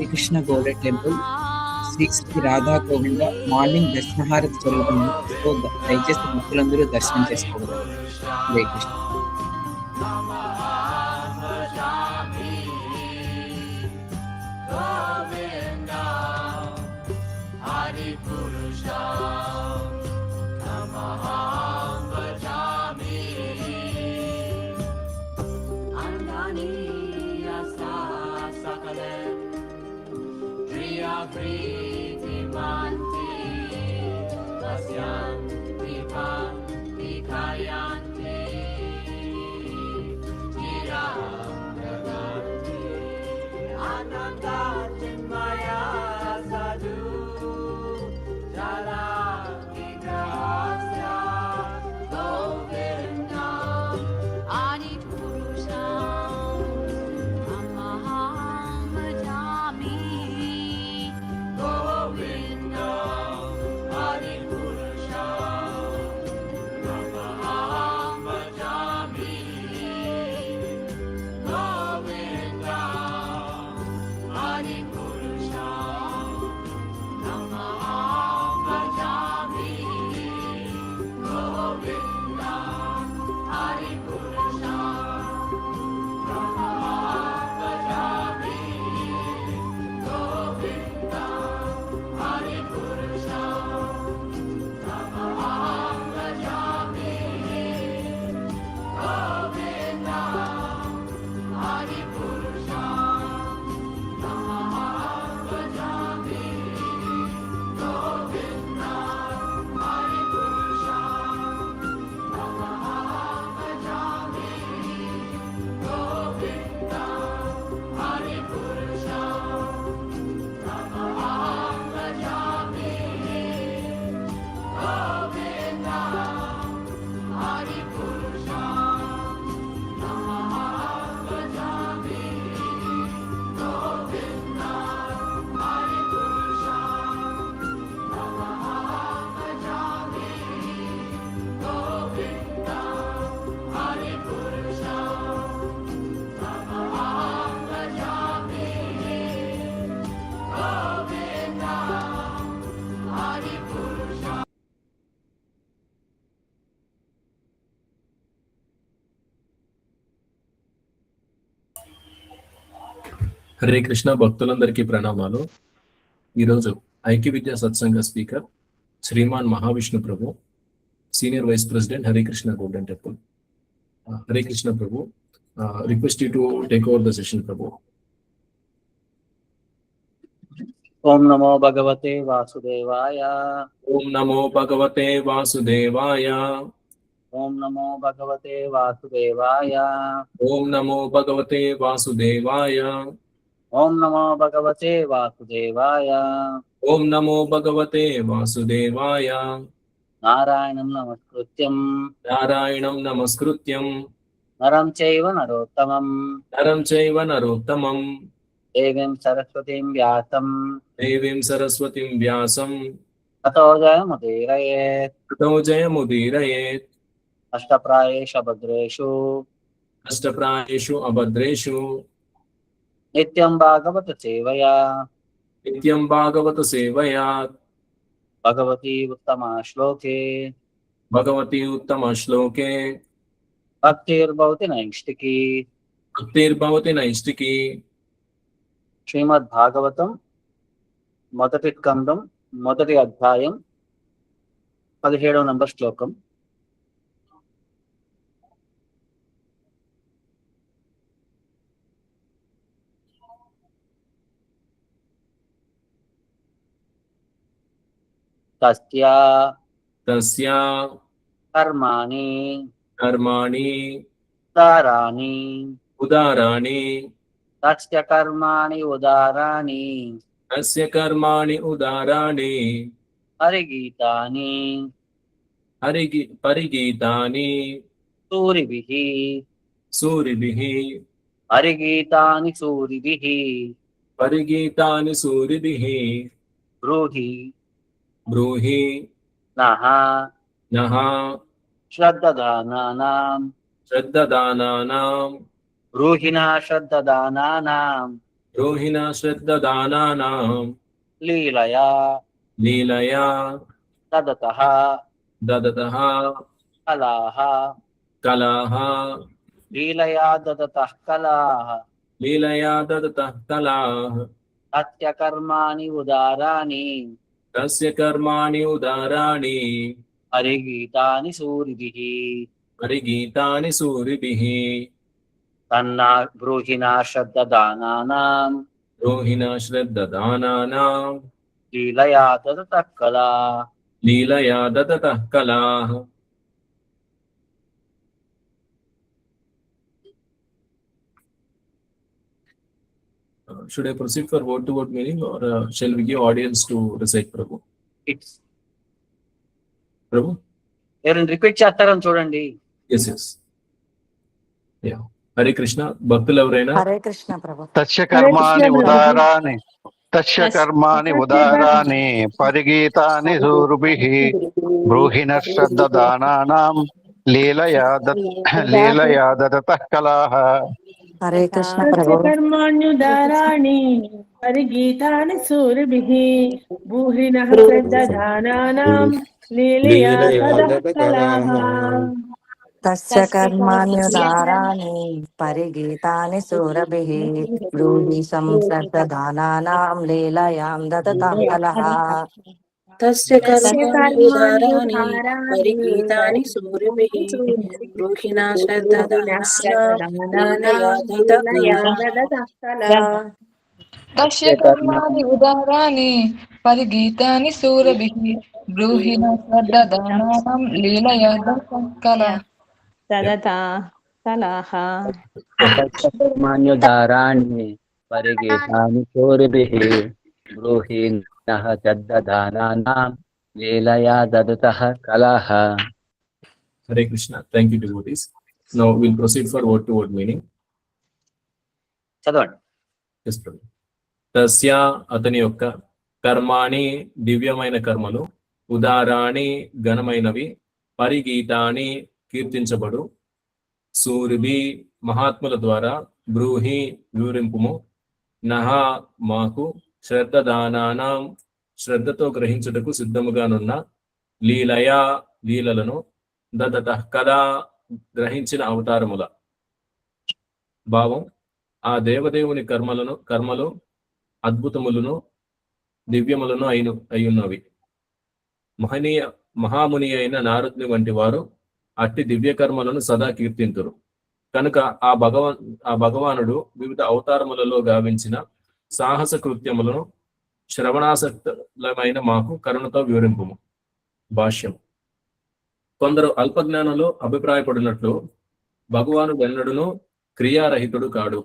Srikrishna Golden Temple, Shri Shri Radha Govinda morning దర్శనహారతి జరుగుతుంది. So దయచేసి భక్తులందరూ దర్శనం చేసుకోగలరు. జై కృష్ణ. హరే కృష్ణ. భక్తులందరికీ ప్రణామాలు. ఈరోజు ఐక్య విద్యా సత్సంగ speaker Shriman Mahavishnu Prabhu, senior vice president Hare Krishna Golden Temple. Hare Krishna Prabhu, request you to take over the session Prabhu. ఓం నమో భగవతే వాసుదేవాయ. ఓం నమో భగవతే వాసుదేవాయ. ఓం నమో భగవతే వాసుదేవాయ. ఓం నమో భగవతే వాసుదేవాయ. ఓం నమో భగవతే వాసుదేవాయ. ఓం నమో భగవతే వాసుదేవాయ. నారాయణం నమస్కృత్యం నారాయణం నమస్కృత్యం నరం చైవ నరోత్తమం నరం చైవ నరోత్తమం దేవీం సరస్వతీం వ్యాసం దేవీం సరస్వతిం వ్యాసం తతో జయముదీరయేత్. తతో జయముదీరయేత్. అష్టప్రాయేషు భద్రేషు అష్టప్రాయేషు అభద్రేషు నిత్యం భాగవత సేవయా నిత్యం భాగవత సేవయా భగవతి ఉత్తమ శ్లోకే భగవతి ఉత్తమ శ్లోకే భక్తిర్భవతి నైష్టికి. భక్తిర్భవతి నైష్టికి. శ్రీమద్ భాగవతం మొదటి స్కందం మొదటి అధ్యాయం 17వ నంబర్ శ్లోకం. తస్యా తస్యా కర్మాణి కర్మాణి ఉదారాణి ఉదారాణి తస్య కర్మాణి ఉదారాణి తస్య కర్మాణి ఉదారాణి హరిగీతాని పరిగీతాని సూరిభిః. సూరిభిః. హరిగీతాని సూరిభిః పరిగీతాని సూరిభిః. బ్రూహి బ్రూహి నః నః శ్రద్ధదానానాం శ్రద్ధదానానాం బ్రూహిణః శ్రద్ధదానానాం ద్రోహిణ శ్రద్ధదానానాం లీలయా లీలయా దదతః దదతః కలాః కలాః లీలయా దదతః కలాః లీలయా దదతః కలాః తస్య కర్మాణి ఉదారాణి తస్య కర్మాణి ఉదారాణి పరిగీతాని సూరిభిః పరిగీతాని సూరిభిః తన్నా బ్రూహిణా శ్రద్ధదానానాం ద్రోహిణ శ్రద్ధదానానాం లీలయా దదతః కలా. లీలయా దదతః కలాః. Should I proceed for word to word meaning, or shall we give audience to recite, Prabhu? It's Prabhu? ఎవరైనా రిపీట్ చేస్తారని చూడండి. Yes, yes. Yeah. Hare Krishna. భక్తులు ఎవరైనా హరే కృష్ణ ప్రభు. తస్య కర్మాణి ఉదారాని తస్య కర్మాణి ఉదారాని పరిగీతాని సూరుభిః బ్రూహిణ శ్రద్ధదానానాం లీలయా దదతః కలాః. హరే కృష్ణ ప్రభు. కర్మాణ్యుదారాణి పరిగీతాని సూరిభిః భూహినః శ్రద్ధదానానాం లీలయా దదతః కలాః. తస్య కర్మాణ్యుదారాణి పరిగీతాని సూరభిః బ్రూహి సంశ్రద్ధదానానాం లీలయాం దదతః కలః. తస్య కర్మాణి ఉదారాని పరిగీతాని సూరిభిః బ్రూహిణా శ్రద్ధదానానాం లీలయా దదతః కలాః. తస్య కర్మాణి ఉదారాని పరిగీతాని సూరభిః బ్రూహిణ శ్రద్ధదానానాం లీలయా దదతః కలాః. కర్మాణ్యుదారాణి పరిగీతాని సూరిభిః బ్రూహిణః శ్రద్ధదానానాం లీలయా దదతః కలాః. Hare Krishna. Thank you devotees. Now will proceed for word to word meaning. చదవండి. Yes, Prabhu. తస్య అతని యొక్క కర్మాణి దివ్యమైన కర్మలు ఉదారాణి ఘనమైనవి పరిగీతాని కీర్తించబడు సూరిభి మహాత్ముల ద్వారా బ్రూహి వివరింపుము నహ మాకు శ్రద్ధదానానాం శ్రద్ధతో గ్రహించుటకు సిద్ధముగానున్న లీలయా లీలలను దదతః కదా గ్రహించిన అవతారముల. భావం: ఆ దేవదేవుని కర్మలు అద్భుతములను దివ్యములను అయ్యున్నవి. మహాముని అయిన నారదుని వంటి వారు అట్టి దివ్య కర్మలను సదా కీర్తింతురు. కనుక ఆ భగవానుడు వివిధ అవతారములలో గావించిన సాహస కృత్యములను శ్రవణాసక్తులమైన మాకు కరుణతో వివరింపుము. భాష్యం: కొందరు అల్పజ్ఞానంలో అభిప్రాయపడినట్లు భగవానుడు ఎన్నడును క్రియారహితుడు కాడు.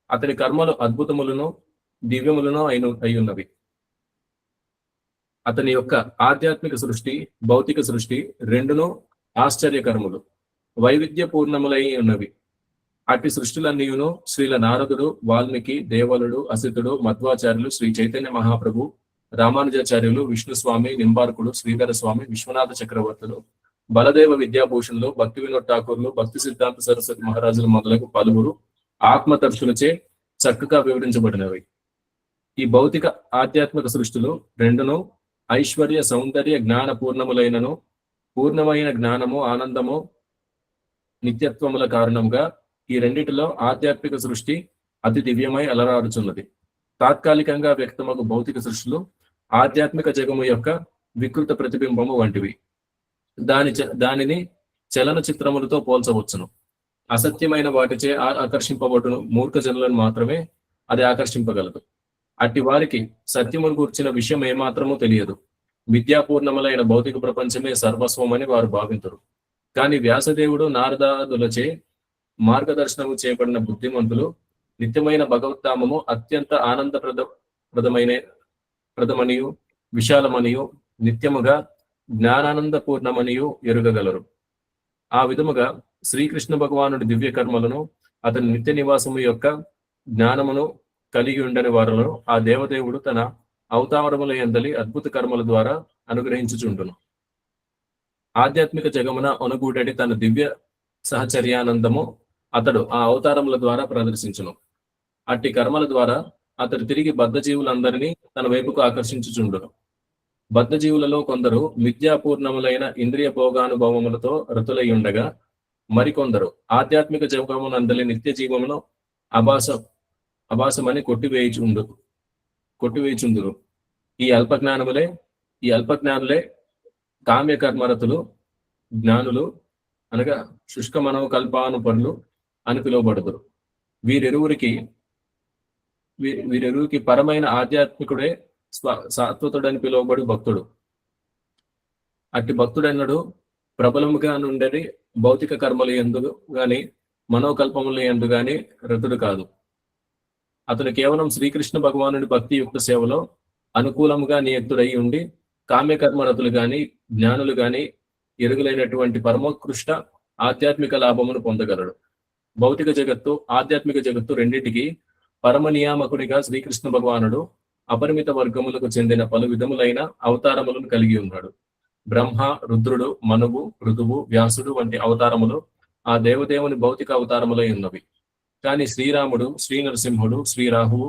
అతని కర్మలు అద్భుతములను దివ్యములను అయ్యున్నవి. అతని యొక్క ఆధ్యాత్మిక సృష్టి భౌతిక సృష్టి రెండును ఆశ్చర్యకరములు వైవిధ్య పూర్ణములై ఉన్నవి. అట్టి సృష్టిలన్నీయును శ్రీల నారదుడు, వాల్మీకి, దేవలుడు, అసితుడు, మధ్వాచార్యులు, శ్రీ చైతన్య మహాప్రభు, రామానుజాచార్యులు, విష్ణుస్వామి, నింబార్కుడు, శ్రీధర స్వామి, విశ్వనాథ చక్రవర్తులు, బలదేవ విద్యాభూషణులు, భక్తి వినోద్ ఠాకూర్లు, భక్తి సిద్ధాంత సరస్వతి మహారాజులు మొదలగు పలువురు ఆత్మతర్శులచే చక్కగా వివరించబడినవి. ఈ భౌతిక ఆధ్యాత్మిక సృష్టిలు రెండును ఐశ్వర్య సౌందర్య జ్ఞాన పూర్ణములైనను పూర్ణమైన జ్ఞానము ఆనందము నిత్యత్వముల కారణంగా ఈ రెండిటిలో ఆధ్యాత్మిక సృష్టి అతి దివ్యమై అలరారుచున్నది. తాత్కాలికంగా వ్యక్తమగు భౌతిక సృష్టిలు ఆధ్యాత్మిక జగము యొక్క వికృత ప్రతిబింబము వంటివి. దానిని చలన చిత్రములతో పోల్చవచ్చును. అసత్యమైన వాటిచే ఆకర్షింపబడును మూర్ఖ జనులను మాత్రమే అది ఆకర్షింపగలదు. అట్టి వారికి సత్యమును గూర్చిన విషయం ఏమాత్రమూ తెలియదు. విద్యాపూర్ణములైన భౌతిక ప్రపంచమే సర్వస్వమని వారు భావింతురు. కానీ వ్యాసదేవుడు నారదాదులచే మార్గదర్శనము చేయబడిన బుద్ధిమంతులు నిత్యమైన భగవద్ధామము అత్యంత ప్రదమనియు విశాలమనియు నిత్యముగా జ్ఞానానందపూర్ణమనియు ఎరుగగలరు. ఆ విధముగా శ్రీకృష్ణ భగవానుడి దివ్య కర్మలను అతని నిత్య నివాసము యొక్క జ్ఞానమును కలిగి ఉండని వారులను ఆ దేవదేవుడు తన అవతారముల యందలి అద్భుత కర్మల ద్వారా అనుగ్రహించుచుండును. ఆధ్యాత్మిక జగమున అనుగూడటి తన దివ్య సహచర్యానందము అతడు ఆ అవతారముల ద్వారా ప్రదర్శించును. అట్టి కర్మల ద్వారా అతడు తిరిగి బద్ధజీవులందరినీ తన వైపుకు ఆకర్షించుచుండును. బద్ధజీవులలో కొందరు మిథ్యాపూర్ణములైన ఇంద్రియ భోగానుభవములతో రతులై ఉండగా, మరికొందరు ఆధ్యాత్మిక జగమునందలి నిత్య జీవమును అభాసమని కొట్టివేయుచుందురు. ఈ అల్పజ్ఞానులే కామ్యకర్మరతులు, జ్ఞానులు అనగా శుష్క మనోకల్పానుపరులు అని పిలువబడుదురు. వీరెరువురికి పరమైన ఆధ్యాత్మికుడే సాత్వతుడని పిలువబడు భక్తుడు. అట్టి భక్తుడన్నడు ప్రబలముగా నుండని భౌతిక కర్మలు ఎందు గాని మనోకల్పములు ఎందు గాని రతుడు కాదు. అతడు కేవలం శ్రీకృష్ణ భగవానుడి భక్తియుక్త సేవలో అనుకూలముగా నియుక్తుడై ఉండి కామ్యకర్మరతులు గాని జ్ఞానులు గాని ఎరుగులైనటువంటి పరమోత్కృష్ట ఆధ్యాత్మిక లాభమును పొందగలడు. భౌతిక జగత్తు, ఆధ్యాత్మిక జగత్తు రెండింటికి పరమ నియామకుడిగా శ్రీకృష్ణ భగవానుడు అపరిమిత వర్గములకు చెందిన పలు విధములైన అవతారములను కలిగి ఉన్నాడు. బ్రహ్మ, రుద్రుడు, మనువు, ఋతువు, వ్యాసుడు వంటి అవతారములు ఆ దేవదేవుని భౌతిక అవతారములై ఉన్నవి. కానీ శ్రీరాముడు, శ్రీ నరసింహుడు, శ్రీరాహుడు,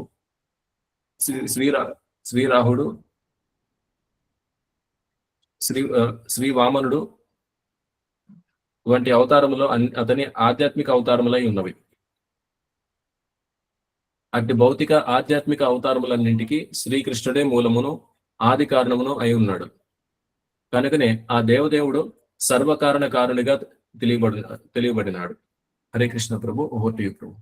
శ్రీ వామనుడు వంటి అవతారములు అతని ఆధ్యాత్మిక అవతారములై ఉన్నవి. అట్టి భౌతిక ఆధ్యాత్మిక అవతారములన్నింటికి శ్రీకృష్ణుడే మూలమును ఆది కారణమును అయి ఉన్నాడు. కనుకనే ఆ దేవదేవుడు సర్వకారణ కారునిగా తెలియబడినాడు. హరే కృష్ణ ప్రభు. ఓవర్ టు యు ప్రభు.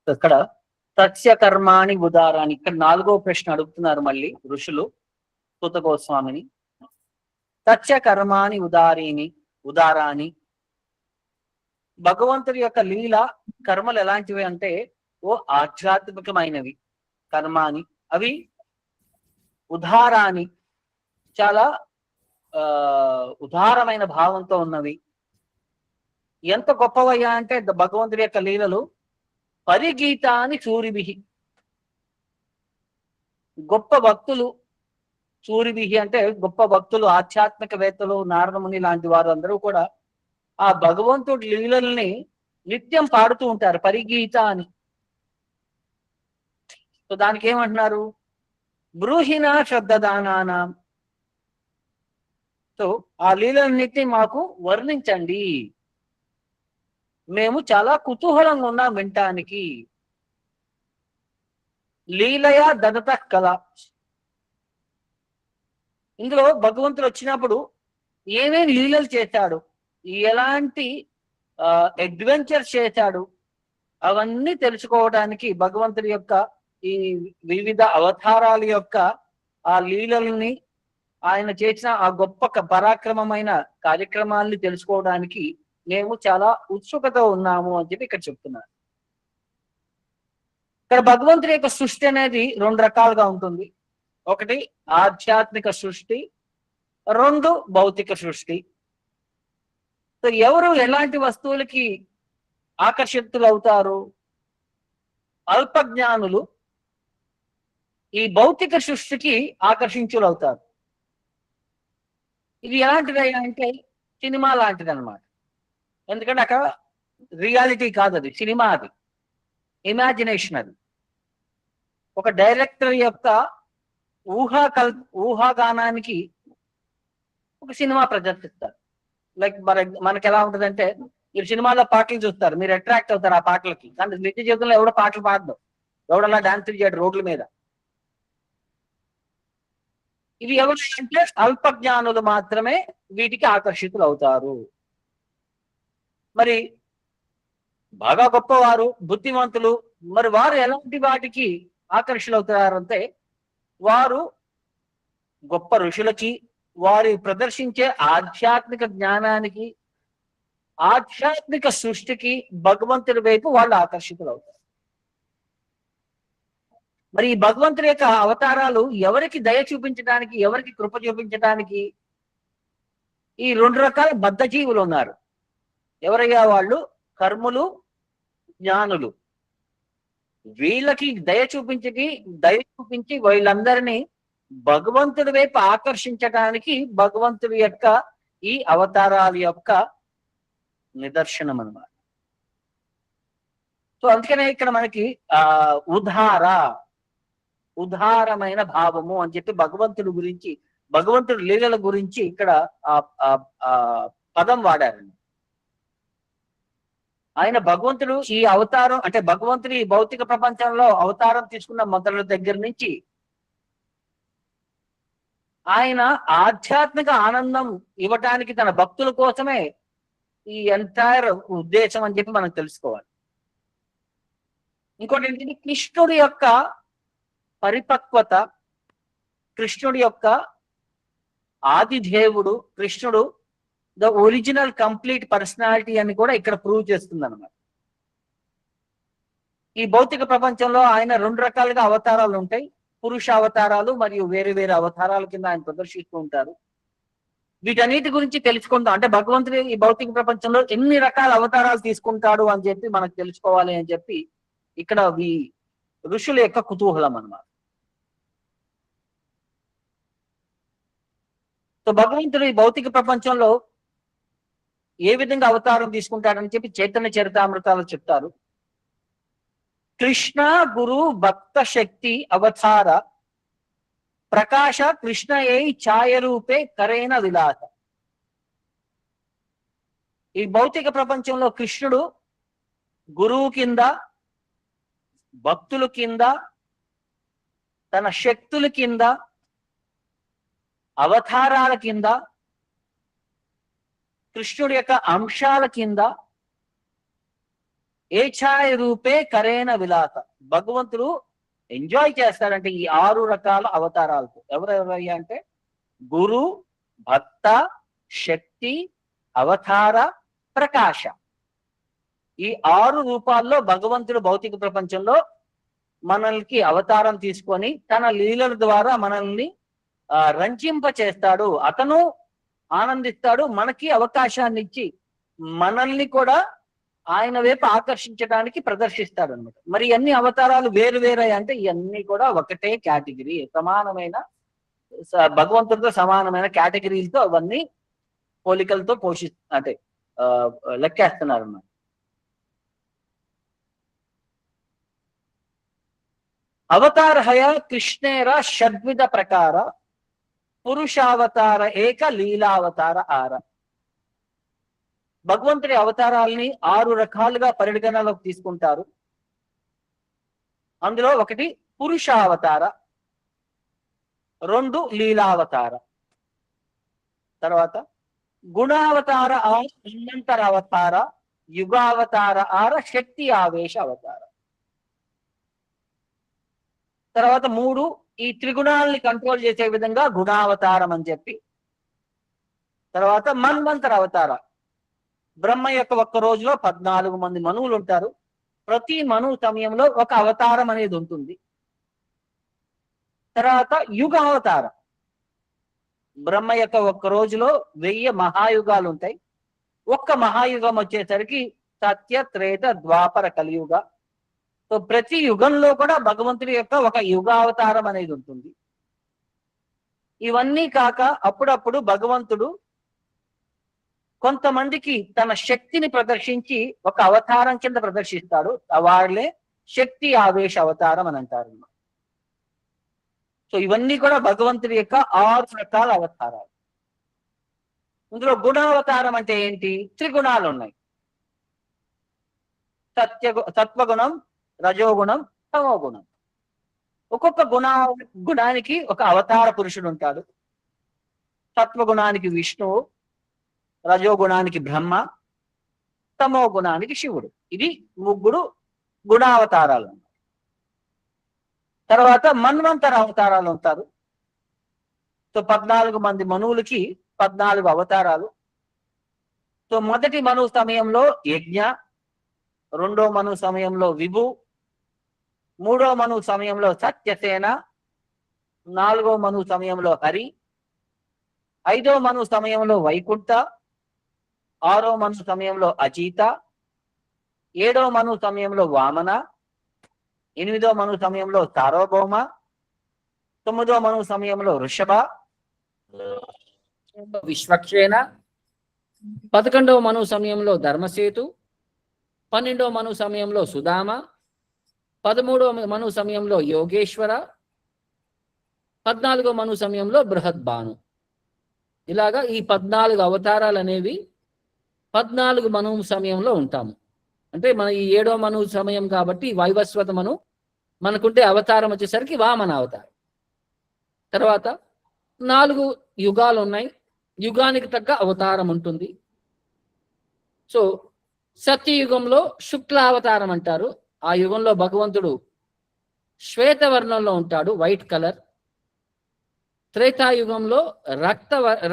ఇక్కడ సత్య కర్మాణి ఉదారాన్ని, ఇక్కడ 4వ ప్రశ్న అడుగుతున్నారు మళ్ళీ ఋషులు సూత గోస్వామిని. సత్య కర్మాణి ఉదారాని, భగవంతుడి యొక్క లీల కర్మలు ఎలాంటివి అంటే ఆధ్యాత్మికమైనవి కర్మాని, అవి ఉదారాని చాలా ఉదారమైన భావంతో ఉన్నవి. ఎంత గొప్పవయ్యా అంటే భగవంతుడి యొక్క లీలలు పరిగీతాని సూరిభిహి, గొప్ప భక్తులు, సూరిభిహి అంటే గొప్ప భక్తులు, ఆధ్యాత్మికవేత్తలు, నారదముని లాంటి వారు అందరూ కూడా ఆ భగవంతుడి లీలల్ని నిత్యం పాడుతూ ఉంటారు. పరిగీత అని. సో దానికి ఏమంటున్నారు? బ్రూహిణ శ్రద్ధదానానాం. సో ఆ లీలన్నిటిని మాకు వర్ణించండి, మేము చాలా కుతూహలంగా ఉన్నాం వినటానికి. లీలయ దదత కళ, ఇందులో భగవంతుడు వచ్చినప్పుడు ఏమేమి లీలలు చేశాడు, ఎలాంటి అడ్వెంచర్స్ చేశాడు, అవన్నీ తెలుసుకోవడానికి భగవంతుడి యొక్క ఈ వివిధ అవతారాల యొక్క ఆ లీలల్ని, ఆయన చేసిన ఆ గొప్ప పరాక్రమమైన కార్యక్రమాల్ని తెలుసుకోవడానికి మేము చాలా ఉత్సుకత ఉన్నాము అని చెప్పి ఇక్కడ చెప్తున్నారు. ఇక్కడ భగవంతుడి యొక్క సృష్టి అనేది 2 రకాలుగా ఉంటుంది. ఒకటి ఆధ్యాత్మిక సృష్టి, 2 భౌతిక సృష్టి. సో ఎవరు ఎలాంటి వస్తువులకి ఆకర్షితులు అవుతారు? అల్పజ్ఞానులు ఈ భౌతిక సృష్టికి ఆకర్షించులు అవుతారు. ఇది ఎలాంటిది అంటే సినిమా లాంటిది అనమాట. ఎందుకంటే అక్కడ రియాలిటీ కాదు, అది సినిమా, అది ఇమాజినేషన్. అది ఒక డైరెక్టర్ యొక్క ఊహాగానానికి ఒక సినిమా ప్రదర్శిస్తారు. లైక్ మనకి ఎలా ఉంటుందంటే, మీరు సినిమాలో పాటలు చూస్తారు, మీరు అట్రాక్ట్ అవుతారు ఆ పాటలకి. కానీ నిత్య జీవితంలో ఎవడో పాటలు పాడదు, ఎవడలా డాన్సులు చేయడు రోడ్ల మీద. ఇవి ఎవరు అంటే అల్పజ్ఞానులు మాత్రమే వీటికి ఆకర్షితులు అవుతారు. మరి బాగా గొప్పవారు, బుద్ధిమంతులు, మరి వారు ఎలాంటి వాటికి ఆకర్షితులు అవుతారంటే, వారు గొప్ప ఋషులకి, వారి ప్రదర్శించే ఆధ్యాత్మిక జ్ఞానానికి, ఆధ్యాత్మిక సృష్టికి, భగవంతుడి వైపు వాళ్ళు ఆకర్షితులు అవుతారు. మరి ఈ భగవంతుడి యొక్క అవతారాలు ఎవరికి దయ చూపించడానికి, ఎవరికి కృప చూపించడానికి? ఈ 2 రకాల బద్ధజీవులు ఉన్నారు. ఎవరయ్యా వాళ్ళు? కర్ములు, జ్ఞానులు. వీళ్ళకి దయ చూపించి వీళ్ళందరినీ భగవంతుడి వైపు ఆకర్షించడానికి భగవంతుడి యొక్క ఈ అవతారాల యొక్క నిదర్శనం అన్నమాట. సో అందుకనే ఇక్కడ మనకి ఉదారమైన భావము అని చెప్పి భగవంతుడి గురించి, భగవంతుడి లీలల గురించి ఇక్కడ ఆ పదం వాడారండి. ఆయన భగవంతుడు ఈ అవతారం అంటే భగవంతుడు ఈ భౌతిక ప్రపంచంలో అవతారం తీసుకున్న మొదల దగ్గర నుంచి ఆయన ఆధ్యాత్మిక ఆనందం ఇవ్వటానికి తన భక్తుల కోసమే ఈ ఎంటైర్ ఉద్దేశం అని చెప్పి మనం తెలుసుకోవాలి. ఇంకోటి ఏంటంటే కృష్ణుడి యొక్క పరిపక్వత, కృష్ణుడి యొక్క ఆదిదేవుడు, కృష్ణుడు ద ఒరిజినల్ కంప్లీట్ పర్సనాలిటీ అని కూడా ఇక్కడ ప్రూవ్ చేస్తుంది అనమాట. ఈ భౌతిక ప్రపంచంలో ఆయన 2 రకాలుగా అవతారాలు ఉంటాయి. పురుష అవతారాలు మరియు వేరే వేరే అవతారాల కింద ఆయన ప్రదర్శిస్తూ ఉంటారు. వీటన్నిటి గురించి తెలుసుకుందాం. అంటే భగవంతుడు ఈ భౌతిక ప్రపంచంలో ఎన్ని రకాల అవతారాలు తీసుకుంటాడు అని చెప్పి మనకు తెలుసుకోవాలి అని చెప్పి ఇక్కడ ఈ ఋషుల యొక్క కుతూహలం అన్నమాట. సో భగవంతుడు ఈ భౌతిక ప్రపంచంలో ఏ విధంగా అవతారం తీసుకుంటాడని చెప్పి చైతన్య చరితామృతాలు చెప్తారు. కృష్ణ గురు భక్త శక్తి అవతార ప్రకాశ కృష్ణ ఏ ఛాయ రూపే కరేణ విలాస. ఈ భౌతిక ప్రపంచంలో కృష్ణుడు గురువు కింద, భక్తుల కింద, తన శక్తుల కింద, అవతారాల కింద, కృష్ణుడి యొక్క అంశాల కింద ఏ ఛాయ రూపే కరేణ విలాస భగవంతుడు ఎంజాయ్ చేస్తాడంటే ఈ 6 రకాల అవతారాలతో. ఎవరెవరయ్యా అంటే గురు, భక్త, శక్తి, అవతార, ప్రకాశ. ఈ 6 రూపాల్లో భగవంతుడు భౌతిక ప్రపంచంలో మనల్ని అవతారం తీసుకొని తన లీలల ద్వారా మనల్ని రంజింప చేస్తాడు. అతను ఆనందిస్తాడు, మనకి అవకాశాన్ని ఇచ్చి మనల్ని కూడా ఆయన వైపు ఆకర్షించడానికి ప్రదర్శిస్తాడు అనమాట. మరి అన్ని అవతారాలు వేరు వేరే అంటే ఇవన్నీ కూడా ఒకటే కేటగిరీ, సమానమైన భగవంతుడితో సమానమైన కేటగిరీలతో అవన్నీ పోలికలతో అంటే లెక్కేస్తున్నారు అన్నమాట. అవతారహయ కృష్ణేర షడ్విధ ప్రకార పురుషావతార ఏక లీలావతార ఆర. భగవంతుడి అవతారాలని 6 రకాలుగా పరిగణలోకి తీసుకుంటారు. అందులో ఒకటి పురుషావతార, 2 లీలావతార, తర్వాత గుణావతార ఆర, అనంతర అవతార, యుగావతార ఆర, శక్తి ఆవేశ అవతార. తర్వాత 3 ఈ త్రిగుణాలని కంట్రోల్ చేసే విధంగా గుణావతారం అని చెప్పి, తర్వాత మన్వంతర అవతార. బ్రహ్మ యొక్క ఒక్క రోజులో 14 మంది మనువులు ఉంటారు. ప్రతి మనువు సమయంలో ఒక అవతారం అనేది ఉంటుంది. తర్వాత యుగ అవతారం. బ్రహ్మ యొక్క ఒక్క రోజులో 1000 మహాయుగాలు ఉంటాయి. ఒక్క మహాయుగం వచ్చేసరికి సత్య, త్రేత, ద్వాపర, కలియుగ. సో ప్రతి యుగంలో కూడా భగవంతుడి యొక్క ఒక యుగావతారం అనేది ఉంటుంది. ఇవన్నీ కాక అప్పుడప్పుడు భగవంతుడు కొంతమందికి తన శక్తిని ప్రదర్శించి ఒక అవతారం కింద ప్రదర్శిస్తాడు. వాళ్ళే శక్తి ఆవేశ అవతారం అని అంటారు. సో ఇవన్నీ కూడా భగవంతుడి యొక్క 6 రకాల అవతారాలు. ఇందులో గుణావతారం అంటే ఏంటి? త్రిగుణాలు ఉన్నాయి. సత్వగుణం, రజోగుణం, తమోగుణం. ఒక్కొక్క గుణానికి ఒక అవతార పురుషుడు ఉంటాడు. సత్వగుణానికి విష్ణువు, రజోగుణానికి బ్రహ్మ, తమో గుణానికి శివుడు. ఇది 3 గుణావతారాలు. తర్వాత మన్వంతర అవతారాలు ఉంటారు. సో 14 మంది మనువులకి 14 అవతారాలు. సో మొదటి మనువు సమయంలో యజ్ఞ, 2వ మనువు సమయంలో విభు, 3వ మనువు సమయంలో సత్యసేన, 4వ మనువు సమయంలో హరి, 5వ మనువు సమయంలో వైకుంఠ, 6వ మనువు సమయంలో అజిత, 7వ మనువు సమయంలో వామన, 8వ మనువు సమయంలో సార్వభౌమ, 9వ మనువు సమయంలో వృషభ, విశ్వక్షేణ, 11వ మనువు సమయంలో ధర్మసేతు, 12వ మను సమయంలో సుధామ, 13వ మను సమయంలో యోగేశ్వర, 14వ మను సమయంలో బృహద్భాను. ఇలాగా ఈ 14 అవతారాలు అనేవి 14 మను సమయంలో ఉంటాము. అంటే మన ఈ 7వ మను సమయం కాబట్టి వైవస్వత మను, మనకుంటే అవతారం వచ్చేసరికి వామన అవతారం. తర్వాత 4 యుగాలు ఉన్నాయి, యుగానికి తగ్గ అవతారం ఉంటుంది. సో సత్యయుగంలో శుక్ల అవతారం అంటారు. ఆ యుగంలో భగవంతుడు శ్వేతవర్ణంలో ఉంటాడు, వైట్ కలర్. త్రేతాయుగంలో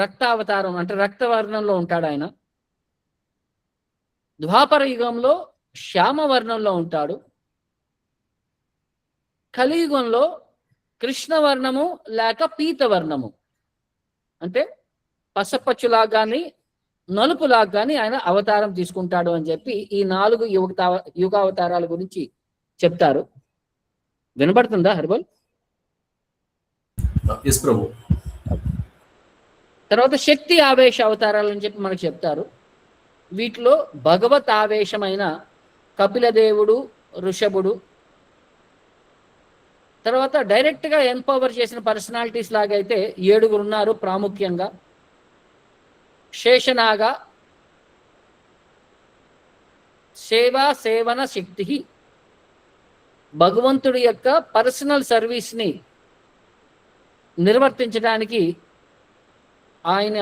రక్తావతారం అంటే రక్తవర్ణంలో ఉంటాడు ఆయన. ద్వాపర యుగంలో శ్యామవర్ణంలో ఉంటాడు. కలియుగంలో కృష్ణవర్ణము లేక పీతవర్ణము అంటే పసపచ్చులాగా కానీ నలుపులాగా కానీ ఆయన అవతారం తీసుకుంటాడు అని చెప్పి ఈ 4 యుగావతారాల గురించి చెప్తారు. వినబడుతుందా హర్బల్? ఎస్ ప్రభు. తర్వాత శక్తి ఆవేశ అవతారాలు అని చెప్పి మనకు చెప్తారు. వీటిలో భగవత్ ఆవేశమైన కపిలదేవుడు, ఋషభుడు, తర్వాత డైరెక్ట్గా ఎంపవర్ చేసిన పర్సనాలిటీస్ లాగైతే 7 ఉన్నారు ప్రాముఖ్యంగా. శేషనాగ, సేవన శక్తి, భగవంతుడి యొక్క పర్సనల్ సర్వీస్ని నిర్వర్తించడానికి ఆయన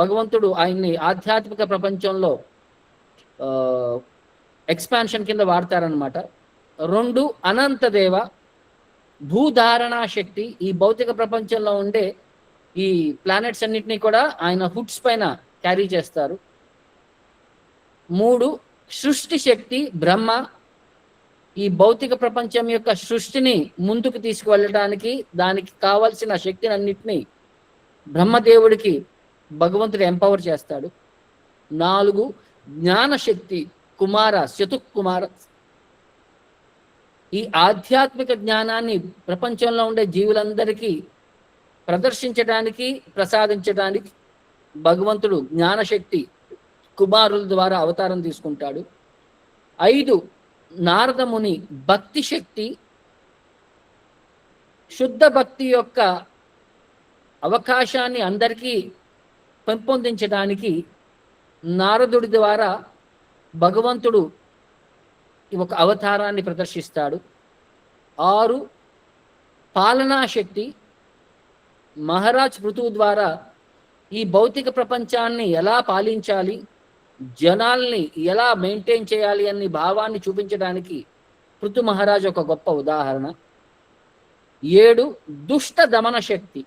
భగవంతుడు ఆయన్ని ఆధ్యాత్మిక ప్రపంచంలో ఎక్స్పాన్షన్ కింద వాడతారనమాట. 2 అనంతదేవ, భూధారణా శక్తి, ఈ భౌతిక ప్రపంచంలో ఉండే ఈ ప్లానెట్స్ అన్నిటినీ కూడా ఆయన హుడ్స్ పైన క్యారీ చేస్తారు. 3 సృష్టి శక్తి, బ్రహ్మ, ఈ భౌతిక ప్రపంచం యొక్క సృష్టిని ముందుకు తీసుకువెళ్ళడానికి దానికి కావలసిన శక్తిని అన్నిటినీ బ్రహ్మదేవుడికి భగవంతుడు ఎంపవర్ చేస్తాడు. 4 జ్ఞానశక్తి, కుమార, చతుక్కుమార, ఈ ఆధ్యాత్మిక జ్ఞానాన్ని ప్రపంచంలో ఉండే జీవులందరికీ ప్రదర్శించడానికి ప్రసాదించడానికి భగవంతుడు జ్ఞానశక్తి కుమారుల ద్వారా అవతారం తీసుకుంటాడు. 5 నారదముని భక్తి శక్తి, శుద్ధ భక్తి యొక్క అవకాశాన్ని అందరికీ పెంపొందించడానికి నారదుడి ద్వారా భగవంతుడు ఒక అవతారాన్ని ప్రదర్శిస్తాడు. 6 పాలనా శక్తి, మహారాజ్ పృథువు ద్వారా ఈ భౌతిక ప్రపంచాన్ని ఎలా పాలించాలి, జనాల్ని ఎలా మెయింటైన్ చేయాలి అనే భావాన్ని చూపించడానికి పృథు మహారాజ్ ఒక గొప్ప ఉదాహరణ. 7 దుష్ట దమన శక్తి,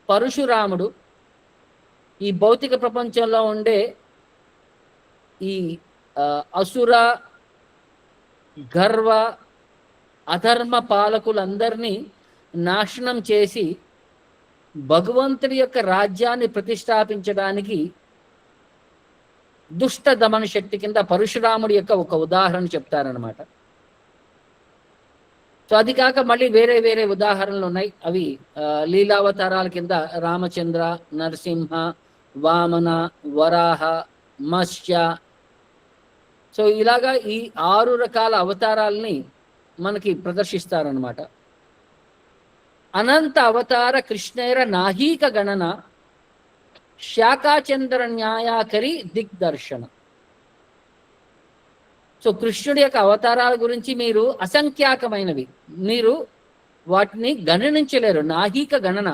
పరశురాముడు ఈ భౌతిక ప్రపంచంలో ఉండే ఈ అసుర, గర్వ, అధర్మ పాలకులందరినీ నాశనం చేసి భగవంతుడి యొక్క రాజ్యాన్ని ప్రతిష్టాపించడానికి దుష్ట దమన శక్తి కింద పరశురాముడి యొక్క ఒక ఉదాహరణ చెప్తారనమాట. సో అది కాక మళ్ళీ వేరే వేరే ఉదాహరణలు ఉన్నాయి. అవి లీలావతారాల కింద రామచంద్ర, నరసింహ, వామన, వరాహ, మత్స్య. సో ఇలాగా ఈ 6 రకాల అవతారాలని మనకి ప్రదర్శిస్తారనమాట. అనంత అవతార కృష్ణేర నాహీక గణన, శాఖాచంద్ర న్యాయాకరి దిగ్దర్శన. సో కృష్ణుడి యొక్క అవతారాల గురించి మీరు అసంఖ్యాకమైనవి, మీరు వాటిని గణనించలేరు. నాహీక గణన.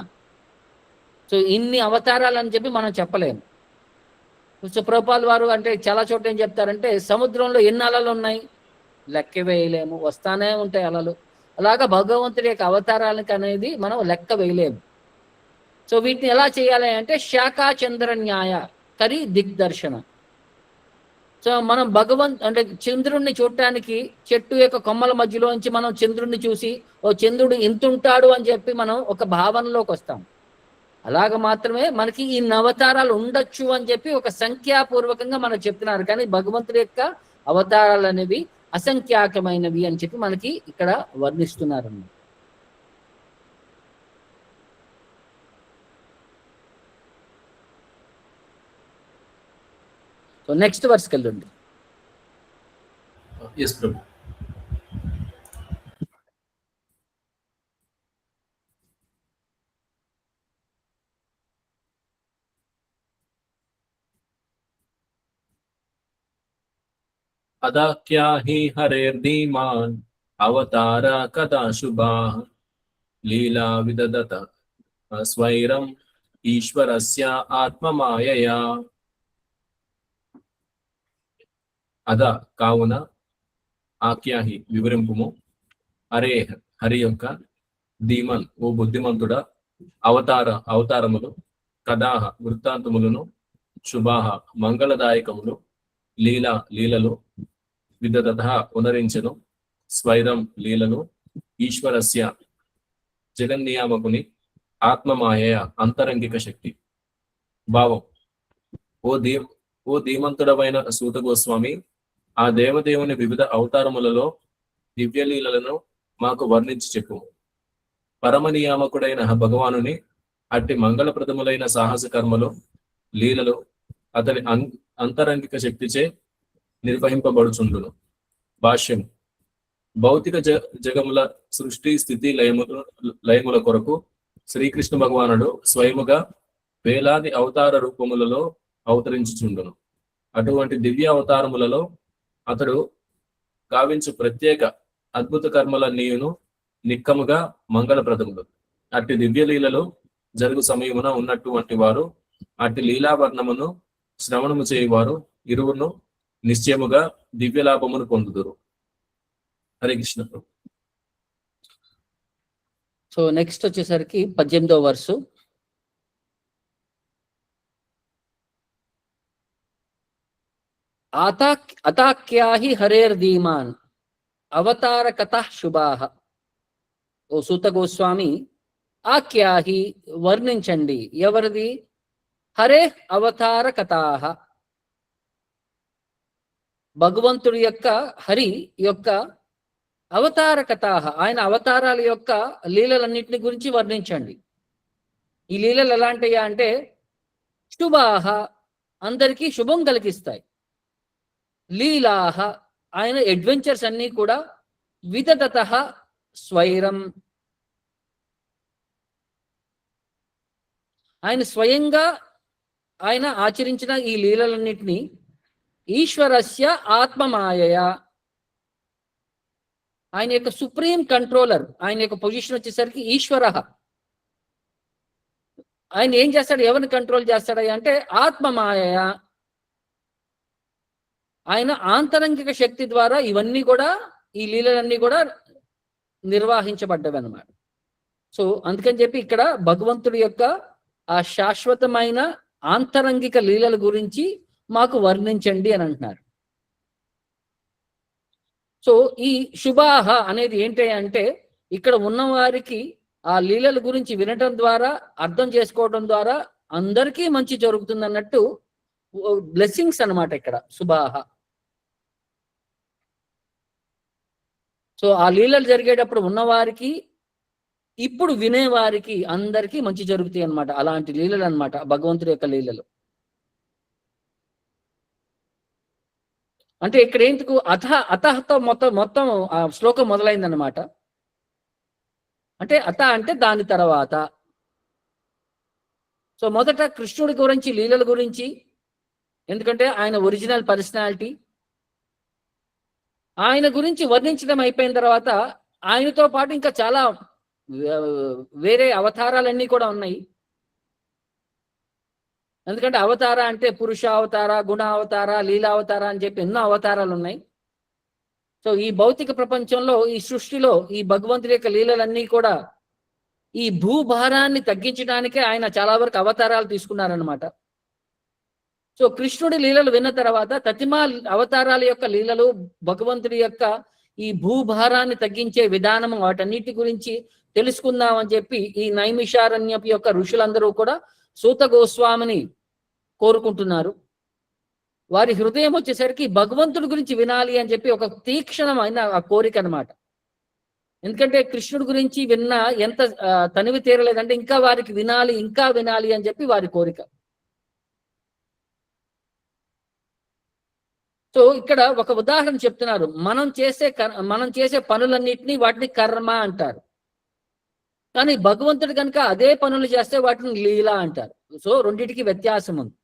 సో ఇన్ని అవతారాలు అని చెప్పి మనం చెప్పలేము. సో ప్రభుపాల్ వారు అంటే చాలా చోట్ల ఏం చెప్తారంటే సముద్రంలో ఎన్ని అలలు ఉన్నాయి లెక్క వేయలేము, వస్తానే ఉంటాయి అలలు. అలాగా భగవంతుడి యొక్క అవతారాలకు అనేది మనం లెక్క వేయలేము. సో వీటిని ఎలా చేయాలి అంటే శాఖాచంద్ర న్యాయ కరి దిగ్దర్శన. సో మనం అంటే చంద్రుడిని చూడటానికి చెట్టు యొక్క కొమ్మల మధ్యలోంచి మనం చంద్రుడిని చూసి ఓ చంద్రుడు ఇంతుంటాడు అని చెప్పి మనం ఒక భావనలోకి వస్తాం. అలాగ మాత్రమే మనకి ఈ అవతారాలు ఉండొచ్చు అని చెప్పి ఒక సంఖ్యాపూర్వకంగా మనకు చెప్తున్నారు. కానీ భగవంతుడి యొక్క అవతారాలు అనేవి అసంఖ్యాకమైనవి అని చెప్పి మనకి ఇక్కడ వర్ణిస్తున్నారు. సో నెక్స్ట్ వర్స్కి వెళ్ళండి. ఎస్ ప్రభు. अदा क्या ही हरेर्धीमान् अवतारा कदा शुभाः लीला विदधत स्वैरम् ఈశ్వరస్య ఆత్మమాయయా. అదా కావున, ఆఖ్యాహి వివరింపుము, హరే హరి యొక్క, ధీమన్ ఓ బుద్ధిమంతుడా, అవతారములు, కథాహ వృత్తాంతములను, శుభాహ మంగళదాయకములు, లీలలు, విదధ పునరించెను, స్వైరం లీలలు, ఈశ్వరస్య జగన్నియామకుని, ఆత్మమాయ అంతరంగిక శక్తి. భావం. ఓ ధీమంతుడమైన సూత గోస్వామి, ఆ దేవదేవుని వివిధ అవతారములలో దివ్యలీలలను మాకు వర్ణించి చెప్పు. పరమనియామకుడైన భగవానుని అట్టి మంగళప్రదములైన సాహస కర్మలు, లీలలు అతని అంతరంగిక శక్తిచే నిర్వహింపబడుచుండును. భాష్యం. భౌతిక జగముల సృష్టి స్థితి లయముల కొరకు శ్రీకృష్ణ భగవానుడు స్వయముగా వేలాది అవతార రూపములలో అవతరించుచుండును. అటువంటి దివ్య అవతారములలో అతడు గావించు ప్రత్యేక అద్భుత కర్మలన్నీయును నిక్కముగా మంగళప్రదములు. అట్టి దివ్యలీలలో జరుగు సమయమున ఉన్నటువంటి వారు అట్టి లీలావర్ణమును శ్రవణము చేయువారు ఇరువును నిశ్చయముగా దివ్య లాభమును పొందుదురు. హరే కృష్ణ. సో నెక్స్ట్ వచ్చేసరికి 18వ వర్సు. అతాక్యాహి హరేర్ధీమాన్ అవతార కథ శుభాహ. ఓ సూత గోస్వామి, ఆఖ్యాహి వర్ణించండి, ఎవరిది? హరే అవతార కథాహ, భగవంతుడి యొక్క, హరి యొక్క అవతార కథాహ, ఆయన అవతారాల యొక్క లీలలన్నింటిని గురించి వర్ణించండి. ఈ లీలలు ఎలాంటియా అంటే శుభాహ, అందరికీ శుభం కలిగిస్తాయి. లీలాహ, ఆయన అడ్వెంచర్స్ అన్నీ కూడా విదధతః స్వైరం, ఆయన స్వయంగా ఆయన ఆచరించిన ఈ లీలలన్నింటినీ ఈశ్వరస్య ఆత్మమాయయా, ఆయన యొక్క సుప్రీం కంట్రోలర్, ఆయన యొక్క పొజిషన్ వచ్చేసరికి ఈశ్వర. ఆయన ఏం చేస్తాడు, ఎవరిని కంట్రోల్ చేస్తాడు అంటే ఆత్మమాయ, ఆయన ఆంతరంగిక శక్తి ద్వారా ఇవన్నీ కూడా, ఈ లీలలన్నీ కూడా నిర్వహించబడ్డవి అన్నమాట. సో అందుకని చెప్పి ఇక్కడ భగవంతుడి యొక్క ఆ శాశ్వతమైన ఆంతరంగిక లీలల గురించి మాకు వర్ణించండి అని అంటున్నారు. సో ఈ శుభాహ అనేది ఏంటి అంటే, ఇక్కడ ఉన్నవారికి ఆ లీలల గురించి వినటం ద్వారా, అర్థం చేసుకోవడం ద్వారా అందరికీ మంచి జరుగుతుంది అన్నట్టు బ్లెస్సింగ్స్ అన్నమాట ఇక్కడ శుభాహ. సో ఆ లీలలు జరిగేటప్పుడు ఉన్నవారికి, ఇప్పుడు వినేవారికి అందరికీ మంచి జరుగుతాయి అన్నమాట. అలాంటి లీలలు అన్నమాట భగవంతుడి యొక్క లీలలు. అంటే ఇక్కడ ఎందుకు అతహతో మొత్తం ఆ శ్లోకం మొదలైందన్నమాట. అంటే అత అంటే దాని తర్వాత. సో మొదట కృష్ణుడి గురించి, లీలల గురించి, ఎందుకంటే ఆయన ఒరిజినల్ పర్సనాలిటీ, ఆయన గురించి వర్ణించడం అయిపోయిన తర్వాత ఆయనతో పాటు ఇంకా చాలా వేరే అవతారాలన్నీ కూడా ఉన్నాయి. ఎందుకంటే అవతార అంటే పురుష అవతార, గుణ అవతార, లీలా అవతార అని చెప్పి ఎన్నో అవతారాలు ఉన్నాయి. సో ఈ భౌతిక ప్రపంచంలో, ఈ సృష్టిలో ఈ భగవంతుడి యొక్క లీలలన్నీ కూడా ఈ భూభారాన్ని తగ్గించడానికే ఆయన చాలా వరకు అవతారాలు తీసుకున్నారనమాట. సో కృష్ణుడి లీలలు విన్న తర్వాత తతిమా అవతారాల యొక్క లీలలు, భగవంతుడి యొక్క ఈ భూభారాన్ని తగ్గించే విధానం, వాటన్నిటి గురించి తెలుసుకుందామని చెప్పి ఈ నైమిషారణ్యపు యొక్క ఋషులందరూ కూడా సూత గోస్వామిని కోరుకుంటున్నారు. వారి హృదయం వచ్చేసరికి భగవంతుడి గురించి వినాలి అని చెప్పి ఒక తీక్షణమైన ఆ కోరిక అనమాట. ఎందుకంటే కృష్ణుడి గురించి విన్న ఎంత తనివి తీరలేదంటే ఇంకా వారికి వినాలి, ఇంకా వినాలి అని చెప్పి వారి కోరిక. సో సో ఇక్కడ ఒక ఉదాహరణ చెప్తున్నారు. మనం చేసే పనులన్నిటినీ వాటిని కర్మ అంటారు. కానీ భగవంతుడు కనుక అదే పనులు చేస్తే వాటిని లీల అంటారు. సో రెండింటికి వ్యత్యాసం ఉంది.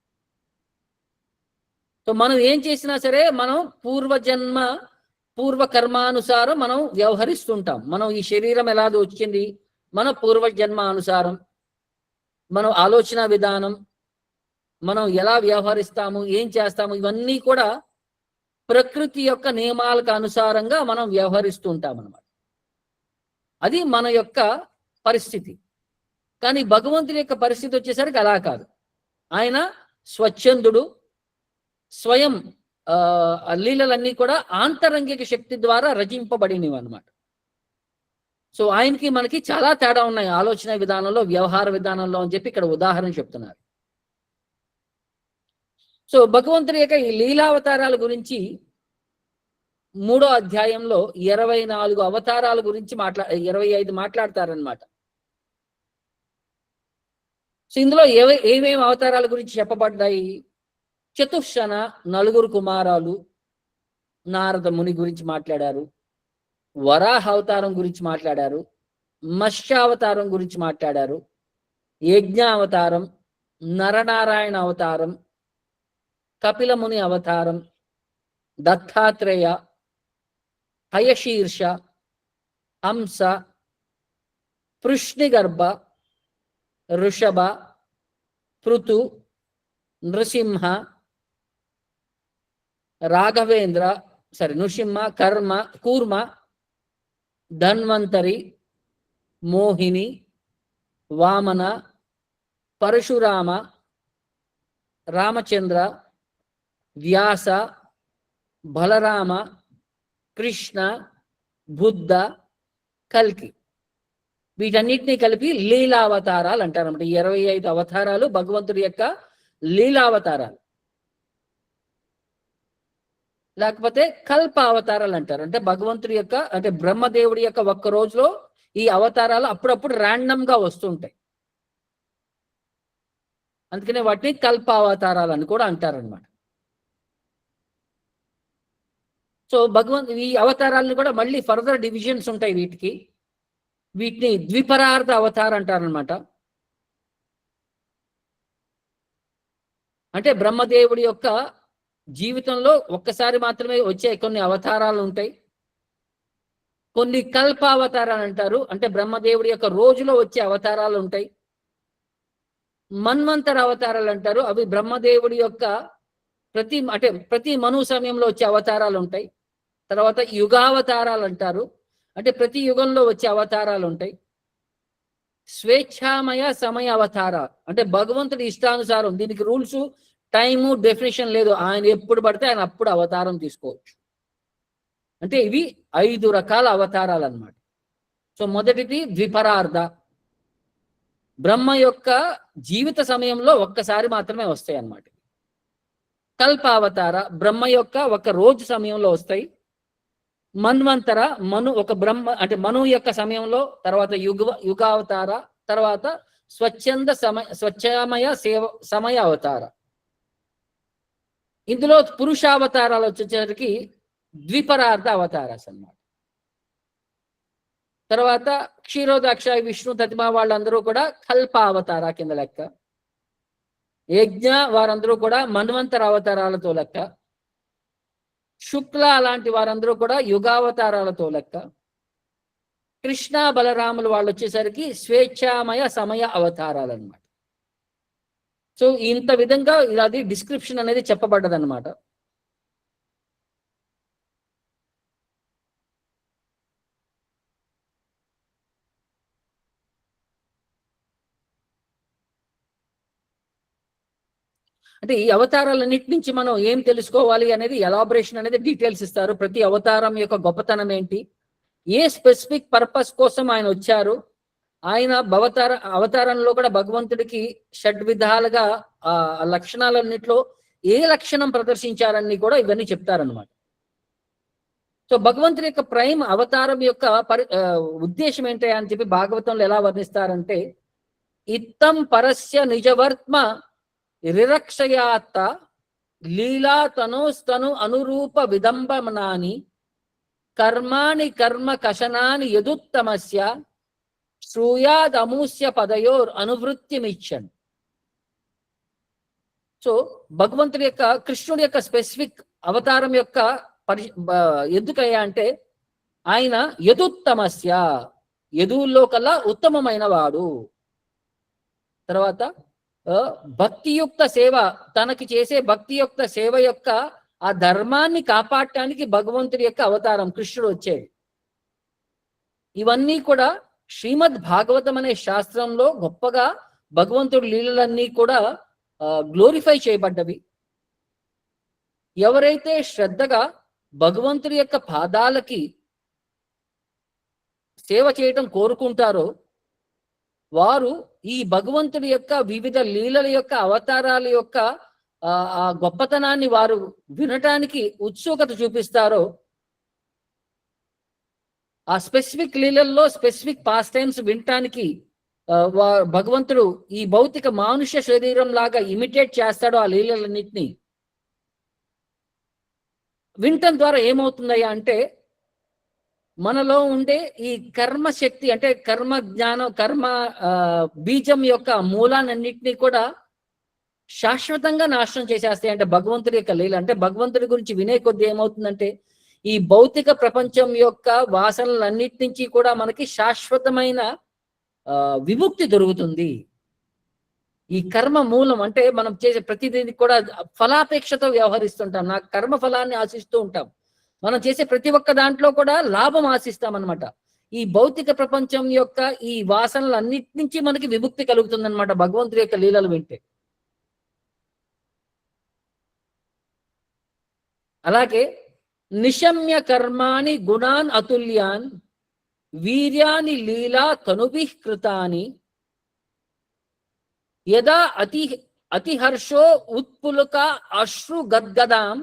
సో మనం ఏం చేసినా సరే మనం పూర్వ కర్మానుసారం మనం వ్యవహరిస్తుంటాం. మనం ఈ శరీరం ఎలా వచ్చింది, మన పూర్వజన్మ అనుసారం మనం ఆలోచన విధానం, మనం ఎలా వ్యవహరిస్తాము, ఏం చేస్తాము, ఇవన్నీ కూడా ప్రకృతి యొక్క నియమాలకు అనుసారంగా మనం వ్యవహరిస్తూ ఉంటాం అన్నమాట. అది మన యొక్క పరిస్థితి. కానీ భగవంతుడి యొక్క పరిస్థితి వచ్చేసరికి అలా కాదు. ఆయన స్వచ్ఛందుడు, స్వయం లీలలన్నీ కూడా ఆంతరంగిక శక్తి ద్వారా రచింపబడినవి అన్నమాట. సో ఆయనకి మనకి చాలా తేడా ఉన్నాయి ఆలోచన విధానంలో, వ్యవహార విధానంలో అని చెప్పి ఇక్కడ ఉదాహరణ చెప్తున్నారు. సో భగవంతుడి యొక్క ఈ లీలావతారాల గురించి 3వ అధ్యాయంలో 24 అవతారాల గురించి 25 మాట్లాడతారనమాట. సో ఇందులో ఏమేమి అవతారాల గురించి చెప్పబడ్డాయి? చతుర్శన 4 కుమారాలు నారద ముని గురించి మాట్లాడారు, వరాహ అవతారం గురించి మాట్లాడారు, మత్స్యావతారం గురించి మాట్లాడారు, యజ్ఞావతారం, నరనారాయణ అవతారం, కపిలముని అవతారం, దత్తాత్రేయ, హయశీర్ష, హంస, పృష్ణిగర్భ, ఋషభ, పృథు, నృసింహ, నృసింహ, కూర్మ, ధన్వంతరి, మోహిని, వామన, పరశురామ, రామచంద్ర, వ్యాస, బలరామ, కృష్ణ, బుద్ధ, కల్కి, వీటన్నిటినీ కలిపి లీలావతారాలు అంటారు అన్నమాట. 25 అవతారాలు భగవంతుడి యొక్క లీలావతారాలు, లేకపోతే కల్ప అవతారాలు అంటారు. అంటే భగవంతుడి యొక్క, అంటే బ్రహ్మదేవుడి యొక్క ఒక్క రోజులో ఈ అవతారాలు అప్పుడప్పుడు ర్యాండమ్ గా వస్తుంటాయి. అందుకనే వాటిని కల్ప అవతారాలు అని కూడా అంటారనమాట. సో ఈ అవతారాలను కూడా మళ్ళీ ఫర్దర్ డివిజన్స్ ఉంటాయి వీటికి. వీటిని ద్విపరార్థ అవతారం అంటారనమాట. అంటే బ్రహ్మదేవుడి యొక్క జీవితంలో ఒక్కసారి మాత్రమే వచ్చే కొన్ని అవతారాలు ఉంటాయి. కొన్ని కల్పావతారాలు అంటారు, అంటే బ్రహ్మదేవుడి యొక్క రోజులో వచ్చే అవతారాలు ఉంటాయి. మన్వంతర అవతారాలు అంటారు, అవి బ్రహ్మదేవుడి యొక్క ప్రతి మను సమయంలో వచ్చే అవతారాలు ఉంటాయి. తర్వాత యుగావతారాలు అంటారు, అంటే ప్రతి యుగంలో వచ్చే అవతారాలు ఉంటాయి. స్వేచ్ఛామయ సమయ అవతార, అంటే భగవంతుడి ఇష్టానుసారం, దీనికి రూల్స్, టైము, డెఫినేషన్ లేదు. ఆయన ఎప్పుడు పడితే ఆయన అప్పుడు అవతారం తీసుకోవచ్చు. అంటే ఇవి 5 రకాల అవతారాలు అన్నమాట. సో మొదటిది ద్విపరార్థ, బ్రహ్మ యొక్క జీవిత సమయంలో ఒక్కసారి మాత్రమే వస్తాయి అన్నమాట. కల్పావతార, బ్రహ్మ యొక్క ఒక రోజు సమయంలో వస్తాయి. మన్వంతర, మను యొక్క సమయంలో, తర్వాత యుగావతార, తర్వాత స్వచ్ఛమయ సమయ అవతార. ఇందులో పురుషావతారాలు వచ్చేసరికి ద్విపరార్థ అవతారాస్ అన్నమాట. తర్వాత క్షీరోదాక్ష, విష్ణు, తతిమా వాళ్ళందరూ కూడా కల్పావతార కింద లెక్క. యజ్ఞ వారందరూ కూడా మన్వంతర అవతారాలతో లెక్క. శుక్ల అలాంటి వారందరూ కూడా యుగావతారాలతో లెక్క. కృష్ణ, బలరాములు వాళ్ళు వచ్చేసరికి స్వేచ్ఛామయ సమయ అవతారాలు అన్నమాట. సో ఇంత విధంగా అది డిస్క్రిప్షన్ అనేది చెప్పబడ్డదన్నమాట. అంటే ఈ అవతారాలన్నిటి నుంచి మనం ఏం తెలుసుకోవాలి అనేది ఎలాబరేషన్ అనేది డీటెయిల్స్ ఇస్తారు. ప్రతి అవతారం యొక్క గొప్పతనం ఏంటి, ఏ స్పెసిఫిక్ పర్పస్ కోసం ఆయన వచ్చారు, ఆయన అవతారంలో కూడా భగవంతుడికి షడ్విధాలుగా లక్షణాలన్నింటిలో ఏ లక్షణం ప్రదర్శించారని కూడా ఇవన్నీ చెప్తారనమాట. సో భగవంతుడి యొక్క ప్రైమ్ అవతారం యొక్క ఉద్దేశం ఏంటి అని చెప్పి భాగవతంలో ఎలా వర్ణిస్తారంటే, ఇత్తం పరస్య నిజవర్త్మ రిరక్షయాత్త లీలా తనోస్తను అనురూప విదంబమనాని కర్మాణి కర్మ కషనాని యదుత్తమస్య శ్రూయాదమూస్య పదయోర్ అనువృత్తిమిచ్చన్. సో భగవంతుడి యొక్క, కృష్ణుడి యొక్క స్పెసిఫిక్ అవతారం యొక్క ఎందుకయ్యా అంటే ఆయన యదుత్తమస్య, యదువుల్లో కల్లా ఉత్తమమైన వాడు. తర్వాత భక్తియుక్త సేవ, తనకి చేసే భక్తియుక్త సేవ యొక్క ఆ ధర్మాన్ని కాపాడటానికి భగవంతుడి యొక్క అవతారం కృష్ణుడు వచ్చేది. ఇవన్నీ కూడా శ్రీమద్ భాగవతం అనే శాస్త్రంలో గొప్పగా భగవంతుడి లీలలన్నీ కూడా గ్లోరిఫై చేయబడ్డవి. ఎవరైతే శ్రద్ధగా భగవంతుడి యొక్క పాదాలకి సేవ చేయటం కోరుకుంటారో వారు ఈ భగవంతుడి యొక్క వివిధ లీలల యొక్క అవతారాల యొక్క ఆ గొప్పతనాన్ని వారు వినటానికి ఉత్సుకత చూపిస్తారో, ఆ స్పెసిఫిక్ లీలల్లో స్పెసిఫిక్ పాస్ టైమ్స్ వినటానికి భగవంతుడు ఈ భౌతిక మానుష శరీరం లాగా ఇమిటేట్ చేస్తాడో ఆ లీలలన్నింటినీ వినటం ద్వారా ఏమవుతుందయ్యా అంటే మనలో ఉండే ఈ కర్మ శక్తి, అంటే కర్మ జ్ఞానం, కర్మ బీజం యొక్క మూలాలన్నింటినీ కూడా శాశ్వతంగా నాశనం చేసేస్తాయి. అంటే భగవంతుడి యొక్క లీల, అంటే భగవంతుడి గురించి వినే కొద్దీ ఏమవుతుందంటే ఈ భౌతిక ప్రపంచం యొక్క వాసనలన్నిటి నుంచి కూడా మనకి శాశ్వతమైన విముక్తి దొరుకుతుంది. ఈ కర్మ మూలం అంటే మనం చేసే ప్రతిదీ కూడా ఫలాపేక్షతో వ్యవహరిస్తుంటాం, నా కర్మ ఫలాన్ని ఆశిస్తూ ఉంటాం. మనం చేసే ప్రతి ఒక్క దాంట్లో కూడా లాభం ఆశిస్తాం అనమాట. ఈ భౌతిక ప్రపంచం యొక్క ఈ వాసనలన్నిటి నుంచి మనకి విముక్తి కలుగుతుంది అనమాట భగవంతుడి యొక్క లీలలు వింటే. అలాగే నిశమ్య కర్మాని గుణాన్ అతుల్యాన్ వీర్యాని లీలా తనుభిః కృతాని యదా అతిహర్షో ఉత్పులక అశ్రు గద్గదాం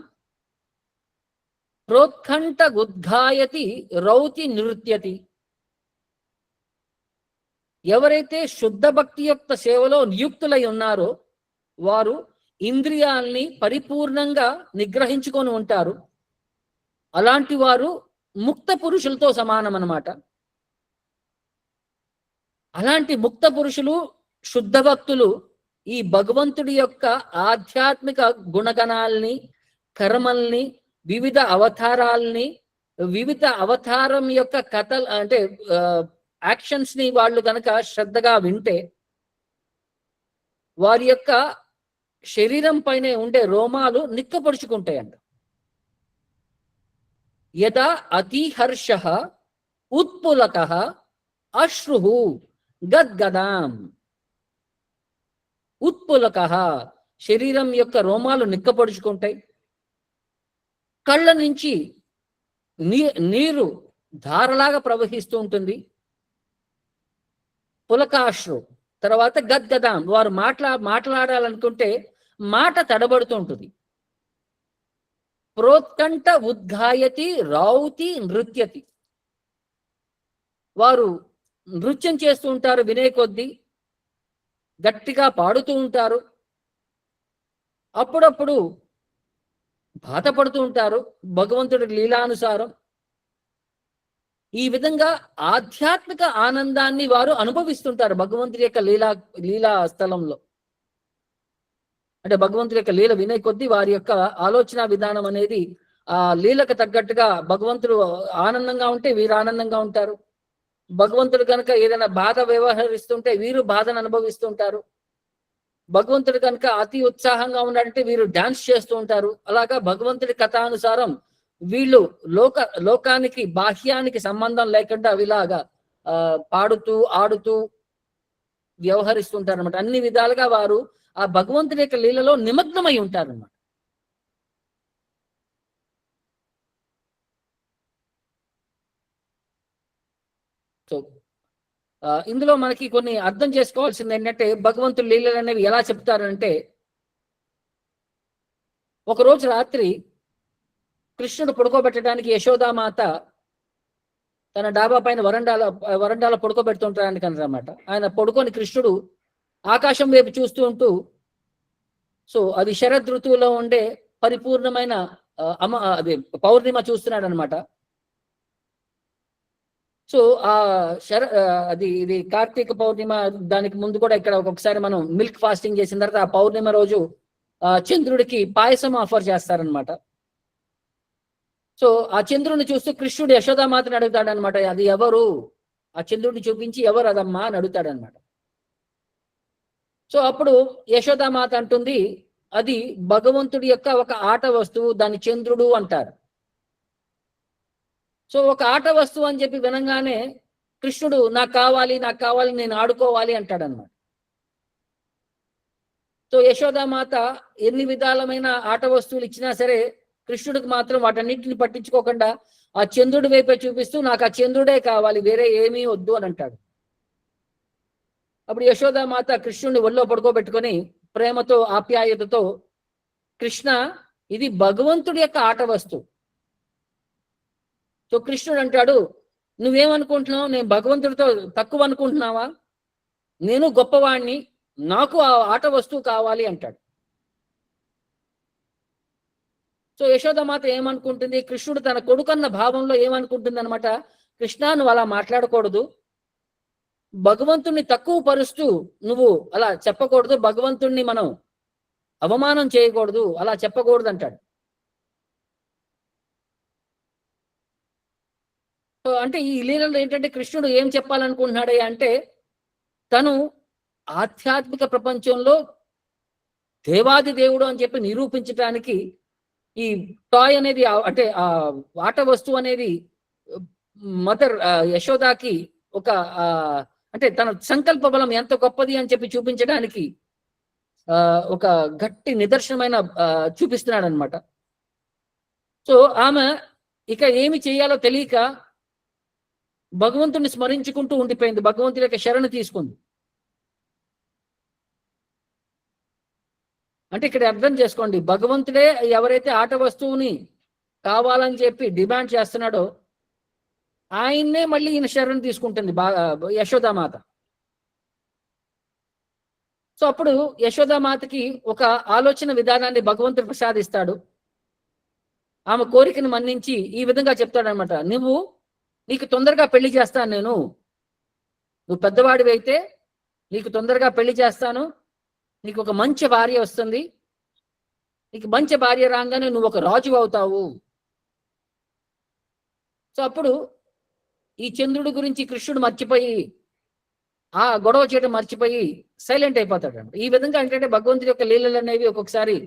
ప్రోత్కంఠ గుద్ఘాయతి రౌతి నృత్యతి. ఎవరైతే శుద్ధ భక్తి యొక్క సేవలో నియుక్తులై ఉన్నారో వారు ఇంద్రియాల్ని పరిపూర్ణంగా నిగ్రహించుకొని ఉంటారు. అలాంటి వారు ముక్త పురుషులతో సమానం అన్నమాట. అలాంటి ముక్త పురుషులు, శుద్ధ భక్తులు ఈ భగవంతుడి యొక్క ఆధ్యాత్మిక గుణగణాల్ని, కర్మల్ని, వివిధ అవతారాల్ని, వివిధ అవతారం యొక్క కథలు అంటే యాక్షన్స్ ని వాళ్ళు కనుక శ్రద్ధగా వింటే వారి యొక్క శరీరం పైన ఉండే రోమాలు నిక్కపరుచుకుంటాయంట. యదా అతిహర్ష ఉత్పులక అశ్రు గద్గదాం. ఉత్పులక శరీరం యొక్క రోమాలు నిక్కపరుచుకుంటాయి, కళ్ళ నుంచి నీరు ధారలాగా ప్రవహిస్తూ ఉంటుంది. పులకాశ్రు. తర్వాత గద్గదాం, వారు మాట్లాడాలనుకుంటే మాట తడబడుతూ ఉంటుంది. ప్రోత్కంఠ ఉద్ఘాయతి రౌతి నృత్యతి, వారు నృత్యం చేస్తూ ఉంటారు, వినే కొద్దీ గట్టిగా పాడుతూ ఉంటారు, అప్పుడప్పుడు బాధపడుతూ ఉంటారు భగవంతుడి లీలానుసారం. ఈ విధంగా ఆధ్యాత్మిక ఆనందాన్ని వారు అనుభవిస్తుంటారు భగవంతుడి యొక్క లీలా స్థలంలో. అంటే భగవంతుడి యొక్క లీల వినే కొద్దీ వారి యొక్క ఆలోచన విధానం అనేది ఆ లీలకు తగ్గట్టుగా, భగవంతుడు ఆనందంగా ఉంటే వీరు ఆనందంగా ఉంటారు, భగవంతుడు కనుక ఏదైనా బాధ వ్యవహరిస్తుంటే వీరు బాధను అనుభవిస్తుంటారు, భగవంతుడు కనుక అతి ఉత్సాహంగా ఉన్నాడంటే వీరు డాన్స్ చేస్తూ ఉంటారు. అలాగా భగవంతుడి కథానుసారం వీళ్ళు లోకానికి బాహ్యానికి సంబంధం లేకుండా ఇలాగా పాడుతూ ఆడుతూ వ్యవహరిస్తుంటారు అనమాట. అన్ని విధాలుగా వారు ఆ భగవంతుడి యొక్క లీలలో నిమగ్నమై ఉంటారన్నమాట. సో ఇందులో మనకి కొన్ని అర్థం చేసుకోవాల్సింది ఏంటంటే భగవంతుడి లీలలు అనేవి ఎలా చెప్తారంటే, ఒకరోజు రాత్రి కృష్ణుడు పడుకోబెట్టడానికి యశోదామాత తన డాబా పైన వరండాలో పడుకోబెడుతుంటానికి అన్నమాట. ఆయన పడుకొని కృష్ణుడు ఆకాశం వైపు చూస్తూ ఉంటూ, సో అది శరద్ ఋతువులో ఉండే పరిపూర్ణమైన అదే పౌర్ణిమ చూస్తున్నాడు అనమాట. సో ఇది కార్తీక పౌర్ణిమ, దానికి ముందు కూడా ఇక్కడ ఒక్కొక్కసారి మనం మిల్క్ ఫాస్టింగ్ చేసిన తర్వాత ఆ పౌర్ణిమ రోజు చంద్రుడికి పాయసం ఆఫర్ చేస్తారనమాట. సో ఆ చంద్రుడిని చూస్తూ కృష్ణుడు యశోదామాతని అడుగుతాడనమాట, అది ఎవరు, ఆ చంద్రుడిని చూపించి ఎవరు అదమ్మా అని అడుగుతాడనమాట. సో అప్పుడు యశోదామాత అంటుంది, అది భగవంతుడి యొక్క ఒక ఆట వస్తువు, దాని చంద్రుడు అంటారు. సో ఒక ఆట వస్తువు అని చెప్పి వినంగానే కృష్ణుడు నాకు కావాలి నేను ఆడుకోవాలి అంటాడనమాట. సో యశోదామాత ఎన్ని విధాలమైన ఆట వస్తువులు ఇచ్చినా సరే కృష్ణుడికి మాత్రం వాటన్నిటిని పట్టించుకోకుండా ఆ చంద్రుడి వైపే చూపిస్తూ నాకు ఆ చంద్రుడే కావాలి, వేరే ఏమీ వద్దు అని అంటాడు. అప్పుడు యశోదామాత కృష్ణుడిని ఒళ్ళో పడుకోబెట్టుకొని ప్రేమతో ఆప్యాయతతో, కృష్ణ ఇది భగవంతుడి యొక్క ఆట వస్తువు. సో కృష్ణుడు అంటాడు, నువ్వేమనుకుంటున్నావు, నేను భగవంతుడితో తక్కువ అనుకుంటున్నావా, నేను గొప్పవాణ్ణి, నాకు ఆ ఆట వస్తువు కావాలి అంటాడు. సో యశోదామాత ఏమనుకుంటుంది, కృష్ణుడు తన కొడుకన్న భావంలో ఏమనుకుంటుంది అనమాట, కృష్ణ నువ్వు అలా మాట్లాడకూడదు, భగవంతుణ్ణి తక్కువ పరుస్తూ నువ్వు అలా చెప్పకూడదు, భగవంతుణ్ణి మనం అవమానం చేయకూడదు, అలా చెప్పకూడదు అంటాడు. సో అంటే ఈ లీలలో ఏంటంటే కృష్ణుడు ఏం చెప్పాలనుకుంటున్నాడే అంటే, తను ఆధ్యాత్మిక ప్రపంచంలో దేవాది దేవుడు అని చెప్పి నిరూపించడానికి ఈ టాయ్ అనేది, అంటే ఆ ఆట వస్తువు అనేది మదర్ యశోదాకి ఒక అంటే తన సంకల్ప బలం ఎంత గొప్పది అని చెప్పి చూపించడానికి ఒక గట్టి నిదర్శనమైన చూపిస్తున్నాడు అనమాట. సో ఆమె ఇక ఏమి చేయాలో తెలియక భగవంతుని స్మరించుకుంటూ ఉండిపోయింది, భగవంతుడి యొక్క శరణు తీసుకుంది. అంటే ఇక్కడ అర్థం చేసుకోండి, భగవంతుడే ఎవరైతే ఆట వస్తువుని కావాలని చెప్పి డిమాండ్ చేస్తున్నాడో ఆయన్నే మళ్ళీ ఈయన శరణు తీసుకుంటుంది యశోదామాత. సో అప్పుడు యశోదామాతకి ఒక ఆలోచన విధానాన్ని భగవంతుడు ప్రసాదిస్తాడు. ఆమె కోరికను మన్నించి ఈ విధంగా చెప్తాడనమాట, నీకు తొందరగా పెళ్లి చేస్తాను, నువ్వు పెద్దవాడివి అయితే నీకు తొందరగా పెళ్లి చేస్తాను, నీకు ఒక మంచి భార్య వస్తుంది, నీకు మంచి భార్య రాగానే నువ్వు ఒక రాజు అవుతావు. సో అప్పుడు ఈ చంద్రుడి గురించి కృష్ణుడు మర్చిపోయి ఆ గొడవ చేయడం మర్చిపోయి సైలెంట్ అయిపోతాడు. ఈ విధంగా ఏంటంటే భగవంతుడి యొక్క లీలలు అనేవి ఒక్కొక్కసారి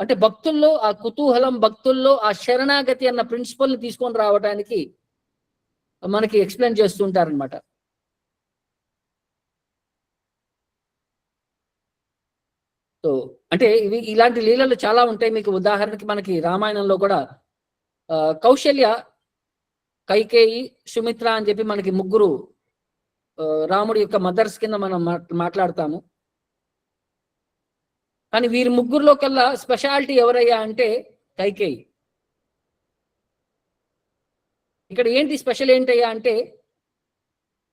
అంటే భక్తుల్లో ఆ కుతూహలం, భక్తుల్లో ఆ శరణాగతి అన్న ప్రిన్సిపల్ని తీసుకొని రావడానికి మనకి ఎక్స్ప్లెయిన్ చేస్తుంటారనమాట. సో అంటే ఇలాంటి లీలలు చాలా ఉంటాయి. మీకు ఉదాహరణకి మనకి రామాయణంలో కూడా కౌశల్య, కైకేయి, సుమిత్ర అని చెప్పి మనకి ముగ్గురు రాముడి యొక్క మదర్స్ కింద మనం మాట్లాడతాము. కానీ వీరి ముగ్గురులో కల్లా స్పెషాలిటీ ఎవరయ్యా అంటే కైకేయి. ఇక్కడ ఏంటి స్పెషల్ ఏంటయ్యా అంటే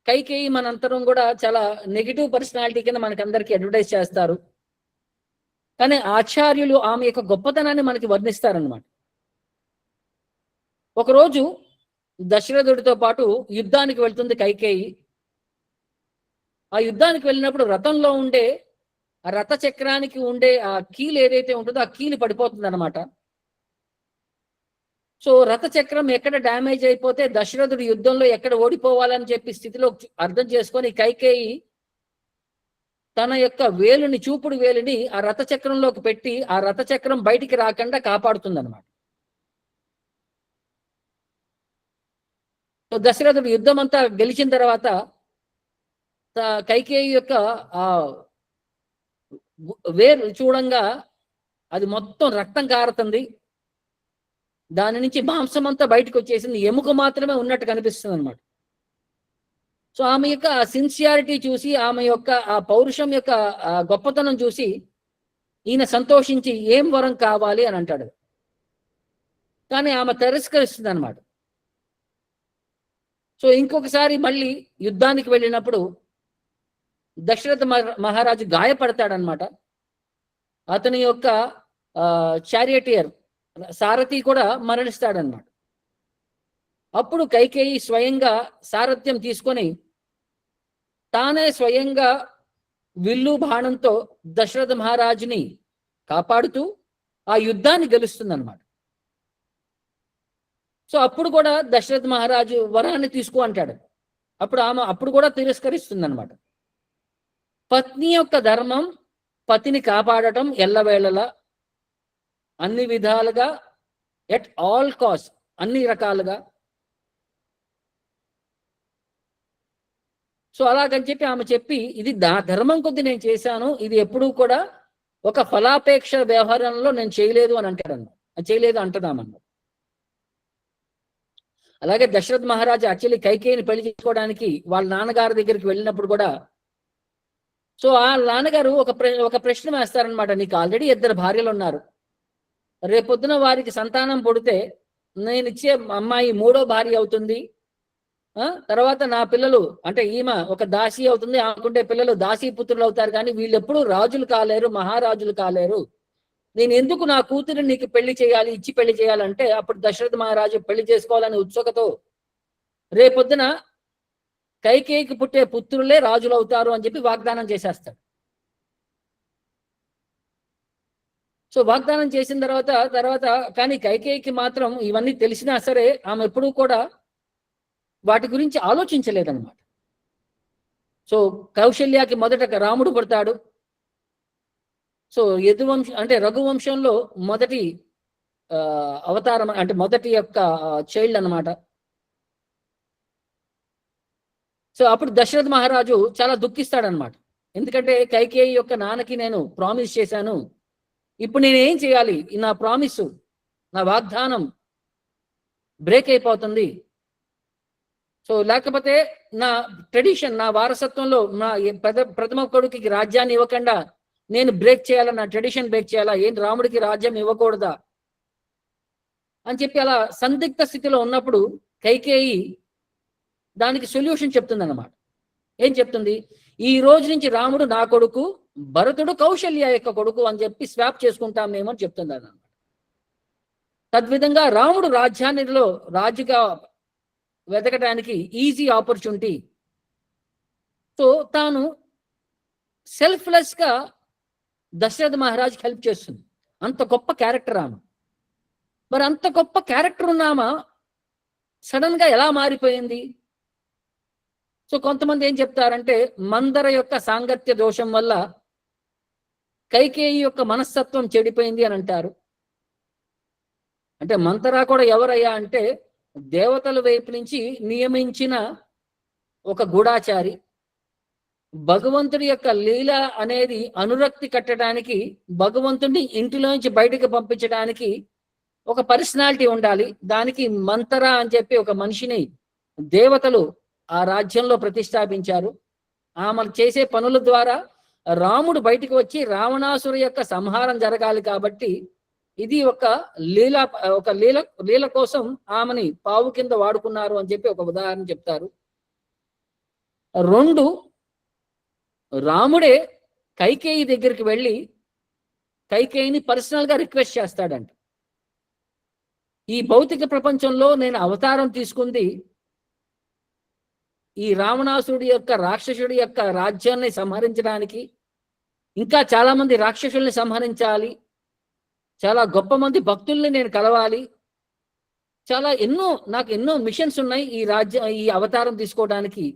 కైకేయి మనంతరం కూడా చాలా నెగిటివ్ పర్సనాలిటీ కింద మనకి అందరికీ అడ్వర్టైజ్ చేస్తారు. కానీ ఆచార్యులు ఆమె యొక్క గొప్పతనాన్ని మనకి వర్ణిస్తారనమాట. ఒకరోజు దశరథుడితో పాటు యుద్ధానికి వెళ్తుంది కైకేయి. ఆ యుద్ధానికి వెళ్ళినప్పుడు రథంలో ఉండే ఆ రథ చక్రానికి ఉండే ఆ కీలు ఏదైతే ఉంటుందో ఆ కీలు పడిపోతుంది అనమాట. సో రథ చక్రం ఎక్కడ డ్యామేజ్ అయిపోతే దశరథుడు యుద్ధంలో ఎక్కడ ఓడిపోవాలని చెప్పి స్థితిలో అర్థం చేసుకొని కైకేయి తన యొక్క వేలుని, చూపుడు వేలుని ఆ రథ చక్రంలోకి పెట్టి ఆ రథ చక్రం బయటికి రాకుండా కాపాడుతుంది అనమాట. సో దశరథుడు యుద్ధం అంతా గెలిచిన తర్వాత కైకేయి యొక్క ఆ వేరు చూడంగా అది మొత్తం రక్తం కారుతుంది, దాని నుంచి మాంసం అంతా బయటకు వచ్చేసింది, ఎముక మాత్రమే ఉన్నట్టు కనిపిస్తుంది అనమాట. సో ఆమె యొక్క సిన్సియారిటీ చూసి, ఆమె యొక్క ఆ పౌరుషం యొక్క గొప్పతనం చూసి ఈయన సంతోషించి ఏం వరం కావాలి అని అంటాడు. కానీ ఆమె తిరస్కరిస్తుంది అనమాట. సో ఇంకొకసారి మళ్ళీ యుద్ధానికి వెళ్ళినప్పుడు దశరథ మహారాజు గాయపడతాడనమాట. అతని యొక్క చారియటియర్ సారథి కూడా మరణిస్తాడన్నమాట. అప్పుడు కైకేయి స్వయంగా సారథ్యం తీసుకొని తానే స్వయంగా విల్లు బాణంతో దశరథ మహారాజుని కాపాడుతూ ఆ యుద్ధాన్ని గెలుస్తుందన్నమాట. సో అప్పుడు కూడా దశరథ మహారాజు వరాన్ని తీసుకో అంటాడు. అప్పుడు ఆమె అప్పుడు కూడా తిరస్కరిస్తుంది అనమాట. పత్ని యొక్క ధర్మం పతిని కాపాడటం ఎల్లవేళలా, అన్ని విధాలుగా, ఎట్ ఆల్ కాస్ట్, అన్ని రకాలుగా. సో అలాగని చెప్పి ఆమె చెప్పి, ఇది ధర్మం కొద్ది నేను చేశాను, ఇది ఎప్పుడూ కూడా ఒక ఫలాపేక్ష వ్యవహారంలో నేను చేయలేదు అని చేయలేదు అంటదామన్న. అలాగే దశరథ మహారాజు యాక్చువల్లీ కైకేయిని పెళ్లి చేసుకోవడానికి వాళ్ళ నాన్నగారి దగ్గరికి వెళ్ళినప్పుడు కూడా, సో ఆ నాన్నగారు ఒక ప్రశ్న వేస్తారనమాట. నీకు ఆల్రెడీ 2 భార్యలు ఉన్నారు, రేపొద్దున వారికి సంతానం పుడితే నేను ఇచ్చే అమ్మాయి 3వ భార్య అవుతుంది, తర్వాత నా పిల్లలు అంటే ఈమె ఒక దాసి అవుతుంది, ఆకుంటే పిల్లలు దాసీ పుత్రులు అవుతారు, కానీ వీళ్ళు ఎప్పుడూ రాజులు కాలేరు, మహారాజులు కాలేరు. నేను ఎందుకు నా కూతురు నీకు పెళ్లి చేయాలి, ఇచ్చి పెళ్లి చేయాలంటే, అప్పుడు దశరథ మహారాజు పెళ్లి చేసుకోవాలని ఉత్సుకతో రేపొద్దున కైకేయికి పుట్టే పుత్రులే రాజులు అవుతారు అని చెప్పి వాగ్దానం చేసేస్తాడు. సో వాగ్దానం చేసిన తర్వాత కానీ కైకేయికి మాత్రం ఇవన్నీ తెలిసినా సరే ఆమె ఎప్పుడూ కూడా వాటి గురించి ఆలోచించలేదన్నమాట. సో కౌశల్యాకి మొదట రాముడు పుడతాడు. సో యదువంశం అంటే రఘువంశంలో మొదటి అవతారం అంటే మొదటి యొక్క చైల్డ్ అన్నమాట. సో అప్పుడు దశరథ మహారాజు చాలా దుఃఖిస్తాడనమాట. ఎందుకంటే కైకేయి యొక్క నాన్నకి నేను ప్రామిస్ చేశాను, ఇప్పుడు నేనేం చేయాలి, నా ప్రామిస్, నా వాగ్దానం బ్రేక్ అయిపోతుంది. సో లేకపోతే నా ట్రెడిషన్, నా వారసత్వంలో నా ప్రథమ కొడుకుకి రాజ్యాన్ని ఇవ్వకుండా నేను బ్రేక్ చేయాలా, నా ట్రెడిషన్ బ్రేక్ చేయాలా, ఏం రాముడికి రాజ్యం ఇవ్వకూడదా అని చెప్పి అలా సందిగ్ధ స్థితిలో ఉన్నప్పుడు కైకేయి దానికి సొల్యూషన్ చెప్తుంది అన్నమాట. ఏం చెప్తుంది, ఈ రోజు నుంచి రాముడు నా కొడుకు, భరతుడు కౌశల్య యొక్క కొడుకు అని చెప్పి స్వాప్ చేసుకుంటాం మేము అని చెప్తుంది అన్నమాట. తద్విధంగా రాముడు రాజ్యాన్నిలో రాజుగా వెతకడానికి ఈజీ ఆపర్చునిటీ. సో తాను సెల్ఫ్లెస్ గా దశరథ మహారాజ్కి హెల్ప్ చేస్తుంది. అంత గొప్ప క్యారెక్టర్ ఆమె. మరి అంత గొప్ప క్యారెక్టర్ ఉన్నామా సడన్ గా ఎలా మారిపోయింది? సో కొంతమంది ఏం చెప్తారంటే, మందర యొక్క సాంగత్య దోషం వల్ల కైకేయి యొక్క మనస్తత్వం చెడిపోయింది అని అంటారు. అంటే మంతరా కూడా ఎవరయ్యా అంటే దేవతల వైపు నుంచి నియమించిన ఒక గూఢాచారి. భగవంతుడి యొక్క లీల అనేది అనురక్తి కట్టడానికి, భగవంతుడిని ఇంటిలోంచి బయటకు పంపించడానికి ఒక పర్సనాలిటీ ఉండాలి. దానికి మంతరా అని చెప్పి ఒక మనిషిని దేవతలు ఆ రాజ్యంలో ప్రతిష్టాపించారు. ఆమె చేసే పనుల ద్వారా రాముడు బయటికి వచ్చి రావణాసుర యొక్క సంహారం జరగాలి. కాబట్టి ఇది ఒక లీల కోసం ఆమెని పావు కింద వాడుకున్నారు అని చెప్పి ఒక ఉదాహరణ చెప్తారు. 2, రాముడే కైకేయి దగ్గరికి వెళ్ళి కైకేయిని పర్సనల్ గా రిక్వెస్ట్ చేస్తాడంట. ఈ భౌతిక ప్రపంచంలో నేను అవతారం తీసుకుంది ఈ రావణాసురుడి యొక్క రాక్షసుడి యొక్క రాజ్యాన్ని సంహరించడానికి, ఇంకా చాలా మంది రాక్షసుల్ని సంహరించాలి, చాలా గొప్ప మంది భక్తుల్ని నేను కలవాలి, నాకు ఎన్నో మిషన్స్ ఉన్నాయి ఈ అవతారం తీసుకోవడానికి.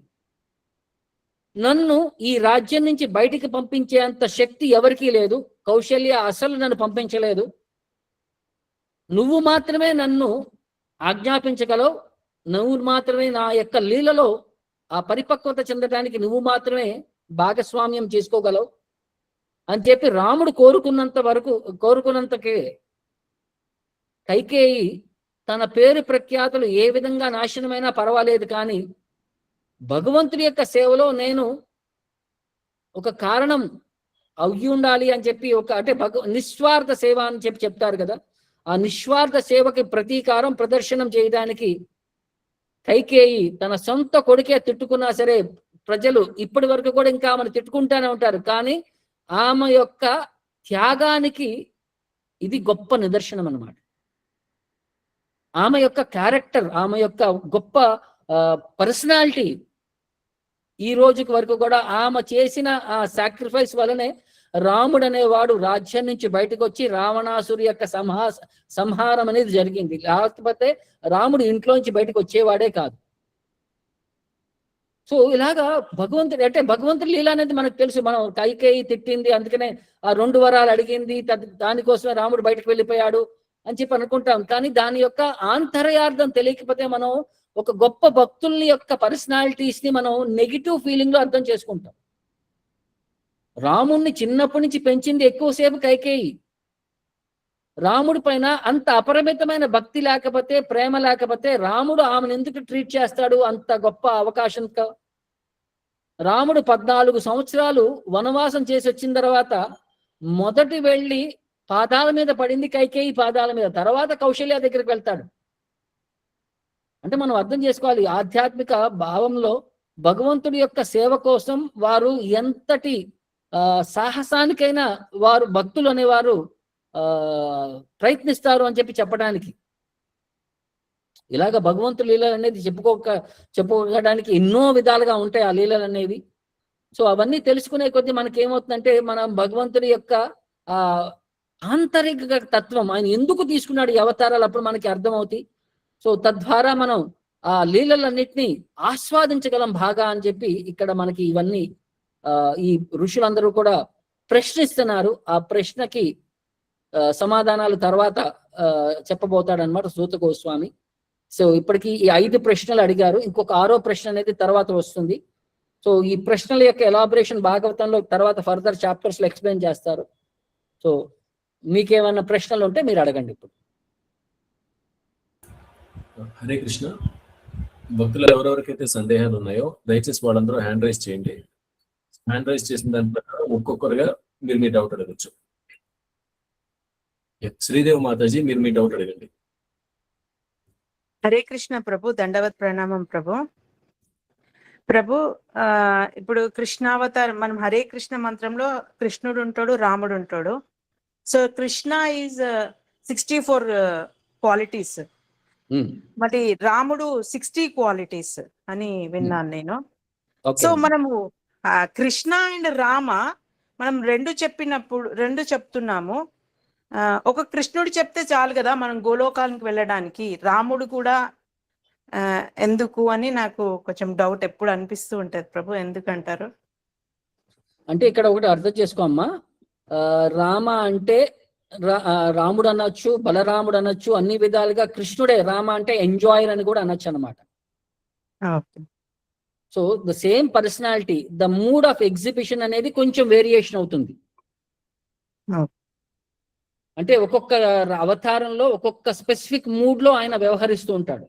నన్ను ఈ రాజ్యం నుంచి బయటికి పంపించేంత శక్తి ఎవరికీ లేదు. కౌశల్య అసలు నన్ను పంపించలేదు. నువ్వు మాత్రమే నన్ను ఆజ్ఞాపించగలవు, నువ్వు మాత్రమే నా యొక్క లీలలో ఆ పరిపక్వత చెందడానికి నువ్వు మాత్రమే భాగస్వామ్యం చేసుకోగలవు అని చెప్పి రాముడు కోరుకున్నంతకే కైకేయి తన పేరు ప్రఖ్యాతులు ఏ విధంగా నాశనమైనా పర్వాలేదు, కానీ భగవంతుడి యొక్క సేవలో నేను ఒక కారణం అయ్యి ఉండాలి అని చెప్పి అంటే నిస్వార్థ సేవ అని చెప్పి చెప్తారు కదా, ఆ నిస్వార్థ సేవకి ప్రతీకారం ప్రదర్శనం చేయడానికి కైకేయి తన సొంత కొడుకే తిట్టుకున్నా సరే ప్రజలు ఇప్పటి వరకు కూడా ఇంకా ఆమెను తిట్టుకుంటానే ఉంటారు, కానీ ఆమె యొక్క త్యాగానికి ఇది గొప్ప నిదర్శనం అన్నమాట. ఆమె యొక్క క్యారెక్టర్, ఆమె యొక్క గొప్ప పర్సనాలిటీ ఈ రోజుకి వరకు కూడా ఆమె చేసిన ఆ సాక్రిఫైస్ వలనే రాముడు అనేవాడు రాజ్యం నుంచి బయటకు వచ్చి రావణాసురి యొక్క సంహారం అనేది జరిగింది. లేకపోతే రాముడు ఇంట్లోంచి బయటకు వచ్చేవాడే కాదు. సో ఇలాగా భగవంతుడు అంటే భగవంతుడి లీల అనేది మనకు తెలుసు. మనం కైకేయి తిట్టింది, అందుకనే ఆ 2 వరాలు అడిగింది, దానికోసమే రాముడు బయటకు వెళ్ళిపోయాడు అని చెప్పి అనుకుంటాం. కానీ దాని యొక్క ఆంతర్యార్థం తెలియకపోతే మనం ఒక గొప్ప భక్తుల్ని యొక్క పర్సనాలిటీస్ ని మనం నెగిటివ్ ఫీలింగ్ లో అర్థం చేసుకుంటాం. రాముణ్ణి చిన్నప్పటి నుంచి పెంచింది ఎక్కువసేపు కైకేయి. రాముడి పైన అంత అపరిమితమైన భక్తి లేకపోతే, ప్రేమ లేకపోతే రాముడు ఆమెను ఎందుకు ట్రీట్ చేస్తాడు అంత గొప్ప అవకాశం? రాముడు 14 సంవత్సరాలు వనవాసం చేసి వచ్చిన తర్వాత మొదటి వెళ్ళి పాదాల మీద పడింది కైకేయి పాదాల మీద, తర్వాత కౌశల్య దగ్గరికి వెళ్తాడు. అంటే మనం అర్థం చేసుకోవాలి, ఆధ్యాత్మిక భావంలో భగవంతుడి యొక్క సేవ కోసం వారు ఎంతటి సాహసానికైనా వారు భక్తులు అనేవారు ప్రయత్నిస్తారు అని చెప్పి చెప్పడానికి. ఇలాగ భగవంతుడి లీలలు అనేది చెప్పుకోవడానికి ఎన్నో విధాలుగా ఉంటాయి ఆ లీలలు అనేవి. సో అవన్నీ తెలుసుకునే కొద్దీ మనకి ఏమవుతుందంటే, మనం భగవంతుడి యొక్క ఆంతరిక తత్వం, ఆయన ఎందుకు తీసుకున్నాడు ఈ అవతారాలు అప్పుడు మనకి అర్థమవుతాయి. సో తద్వారా మనం ఆ లీలలన్నిటినీ ఆస్వాదించగలం బాగా అని చెప్పి ఇక్కడ మనకి ఇవన్నీ ఈ ఋషులందరూ కూడా ప్రశ్నిస్తున్నారు. ఆ ప్రశ్నకి సమాధానాలు తర్వాత చెప్పబోతాడు అనమాట సూత గోస్వామి. సో ఇప్పటికి ఈ 5 ప్రశ్నలు అడిగారు, ఇంకొక 6వ ప్రశ్న అనేది తర్వాత వస్తుంది. సో ఈ ప్రశ్నల యొక్క ఎలాబరేషన్ భాగవతంలో తర్వాత ఫర్దర్ చాప్టర్స్ లో ఎక్స్ప్లెయిన్ చేస్తారు. సో మీకేమైనా ప్రశ్నలు ఉంటే మీరు అడగండి ఇప్పుడు. హరే కృష్ణ. భక్తులు ఎవరెవరికైతే సందేహాలు ఉన్నాయో దయచేసి వాళ్ళందరూ హ్యాండ్ రైజ్ చేయండి. హ్యాండ్ రైజ్ చేసిన దాని ప్రకారం ఒక్కొక్కరుగా మీరు మీ డౌట్ అడగచ్చు. శ్రీదేవి మాతాజీ, మీరు మీ డౌట్ అడగండి. హరే కృష్ణ ప్రభు, దండవత్ ప్రణామం ప్రభు. ప్రభు ఇప్పుడు కృష్ణావతారం, మనం హరే కృష్ణ మంత్రంలో కృష్ణుడు ఉంటాడు, రాముడు ఉంటాడు. సో కృష్ణ ఈజ్ 64 క్వాలిటీస్, మరి రాముడు 60 క్వాలిటీస్ అని విన్నాను నేను. సో మనము కృష్ణ అండ్ రామ మనం రెండు చెప్తున్నాము. ఒక కృష్ణుడు చెప్తే చాలు కదా మనం గోలోకానికి వెళ్ళడానికి, రాముడు కూడా ఎందుకు అని నాకు కొంచెం డౌట్ ఎప్పుడు అనిపిస్తూ ఉంటది ప్రభు, ఎందుకంటారు? అంటే ఇక్కడ ఒకటి అర్థం చేసుకో అమ్మా, రామ అంటే రాముడు అనొచ్చు, బలరాముడు అనొచ్చు, అన్ని విధాలుగా కృష్ణుడే. రామ అంటే ఎంజాయర్ అని కూడా అనొచ్చు అనమాట. So the same personality, the mood of exhibition అనేది కొంచెం వేరియేషన్ అవుతుంది. అంటే ఒక్కొక్క అవతారంలో ఒక్కొక్క స్పెసిఫిక్ మూడ్ లో ఆయన వ్యవహరిస్తూ ఉంటాడు.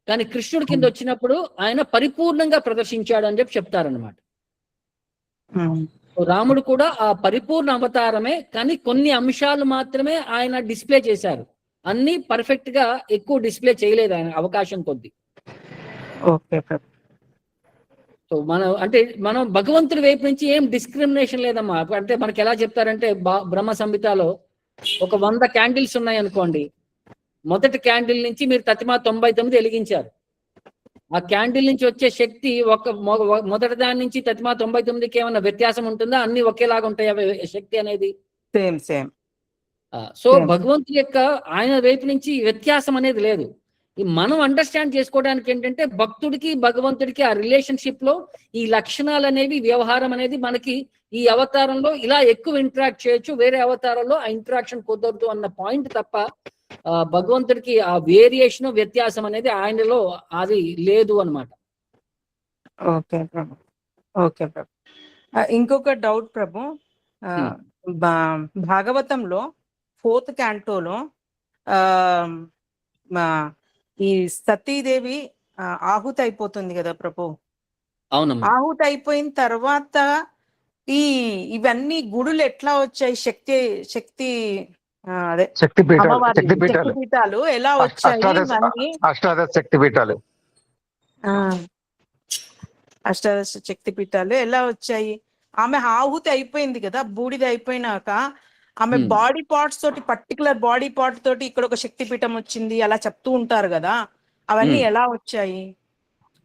కానీ కృష్ణుడి కింద వచ్చినప్పుడు ఆయన పరిపూర్ణంగా ప్రదర్శించాడు అని చెప్పి చెప్తారనమాట. రాముడు కూడా ఆ పరిపూర్ణ అవతారమే, కానీ కొన్ని అంశాలు మాత్రమే ఆయన డిస్ప్లే చేశారు. అన్ని పర్ఫెక్ట్ గా ఎక్కువ డిస్ప్లే చేయలేదు ఆయన అవకాశం కొద్ది. సో మనం భగవంతుడి వైపు నుంచి ఏం డిస్క్రిమినేషన్ లేదమ్మా. అంటే మనకి ఎలా చెప్తారంటే, బ్రహ్మ సంహితలో ఒక 100 క్యాండిల్స్ ఉన్నాయి అనుకోండి, మొదటి క్యాండిల్ నుంచి మీరు తతిమా 99 వెలిగించారు. ఆ క్యాండిల్ నుంచి వచ్చే శక్తి మొదటి దాని నుంచి తతిమా 99కి ఏమన్నా వ్యత్యాసం ఉంటుందా? అన్ని ఒకేలాగా ఉంటాయి శక్తి అనేది? సేమ్. సో భగవంతుడి యొక్క ఆయన వైపు నుంచి వ్యత్యాసం అనేది లేదు. మనం అండర్స్టాండ్ చేసుకోవడానికి ఏంటంటే, భక్తుడికి భగవంతుడికి ఆ రిలేషన్షిప్ లో ఈ లక్షణాలు అనేవి, వ్యవహారం అనేది మనకి ఈ అవతారంలో ఇలా ఎక్కువ ఇంటరాక్ట్ చేయొచ్చు, వేరే అవతారంలో ఆ ఇంటరాక్షన్ కుదరదు అన్న పాయింట్ తప్ప భగవంతుడికి ఆ వేరియేషన్, వ్యత్యాసం అనేది ఆయనలో అది లేదు అన్నమాట. ఓకే ప్రభు. ఇంకొక డౌట్ ప్రభు, భాగవతంలో 4th cantoలో ఈ సతీదేవి ఆహుతి అయిపోతుంది కదా ప్రభు. అవునమ్మా. ఆహుతి అయిపోయిన తర్వాత ఇవన్నీ గుడులు ఎట్లా వచ్చాయి? శక్తిపీఠాలు ఎలా వచ్చాయి? అష్టాదశ శక్తిపీఠాలు ఎలా వచ్చాయి? ఆమె ఆహుతి అయిపోయింది కదా, బూడిద అయిపోయినాక ఆమె బాడీ పార్ట్స్ తోటి, పర్టికులర్ బాడీ పార్ట్ తోటి ఇక్కడ ఒక శక్తిపీఠం వచ్చింది అలా చెప్తూ ఉంటారు కదా, అవన్నీ ఎలా వచ్చాయి?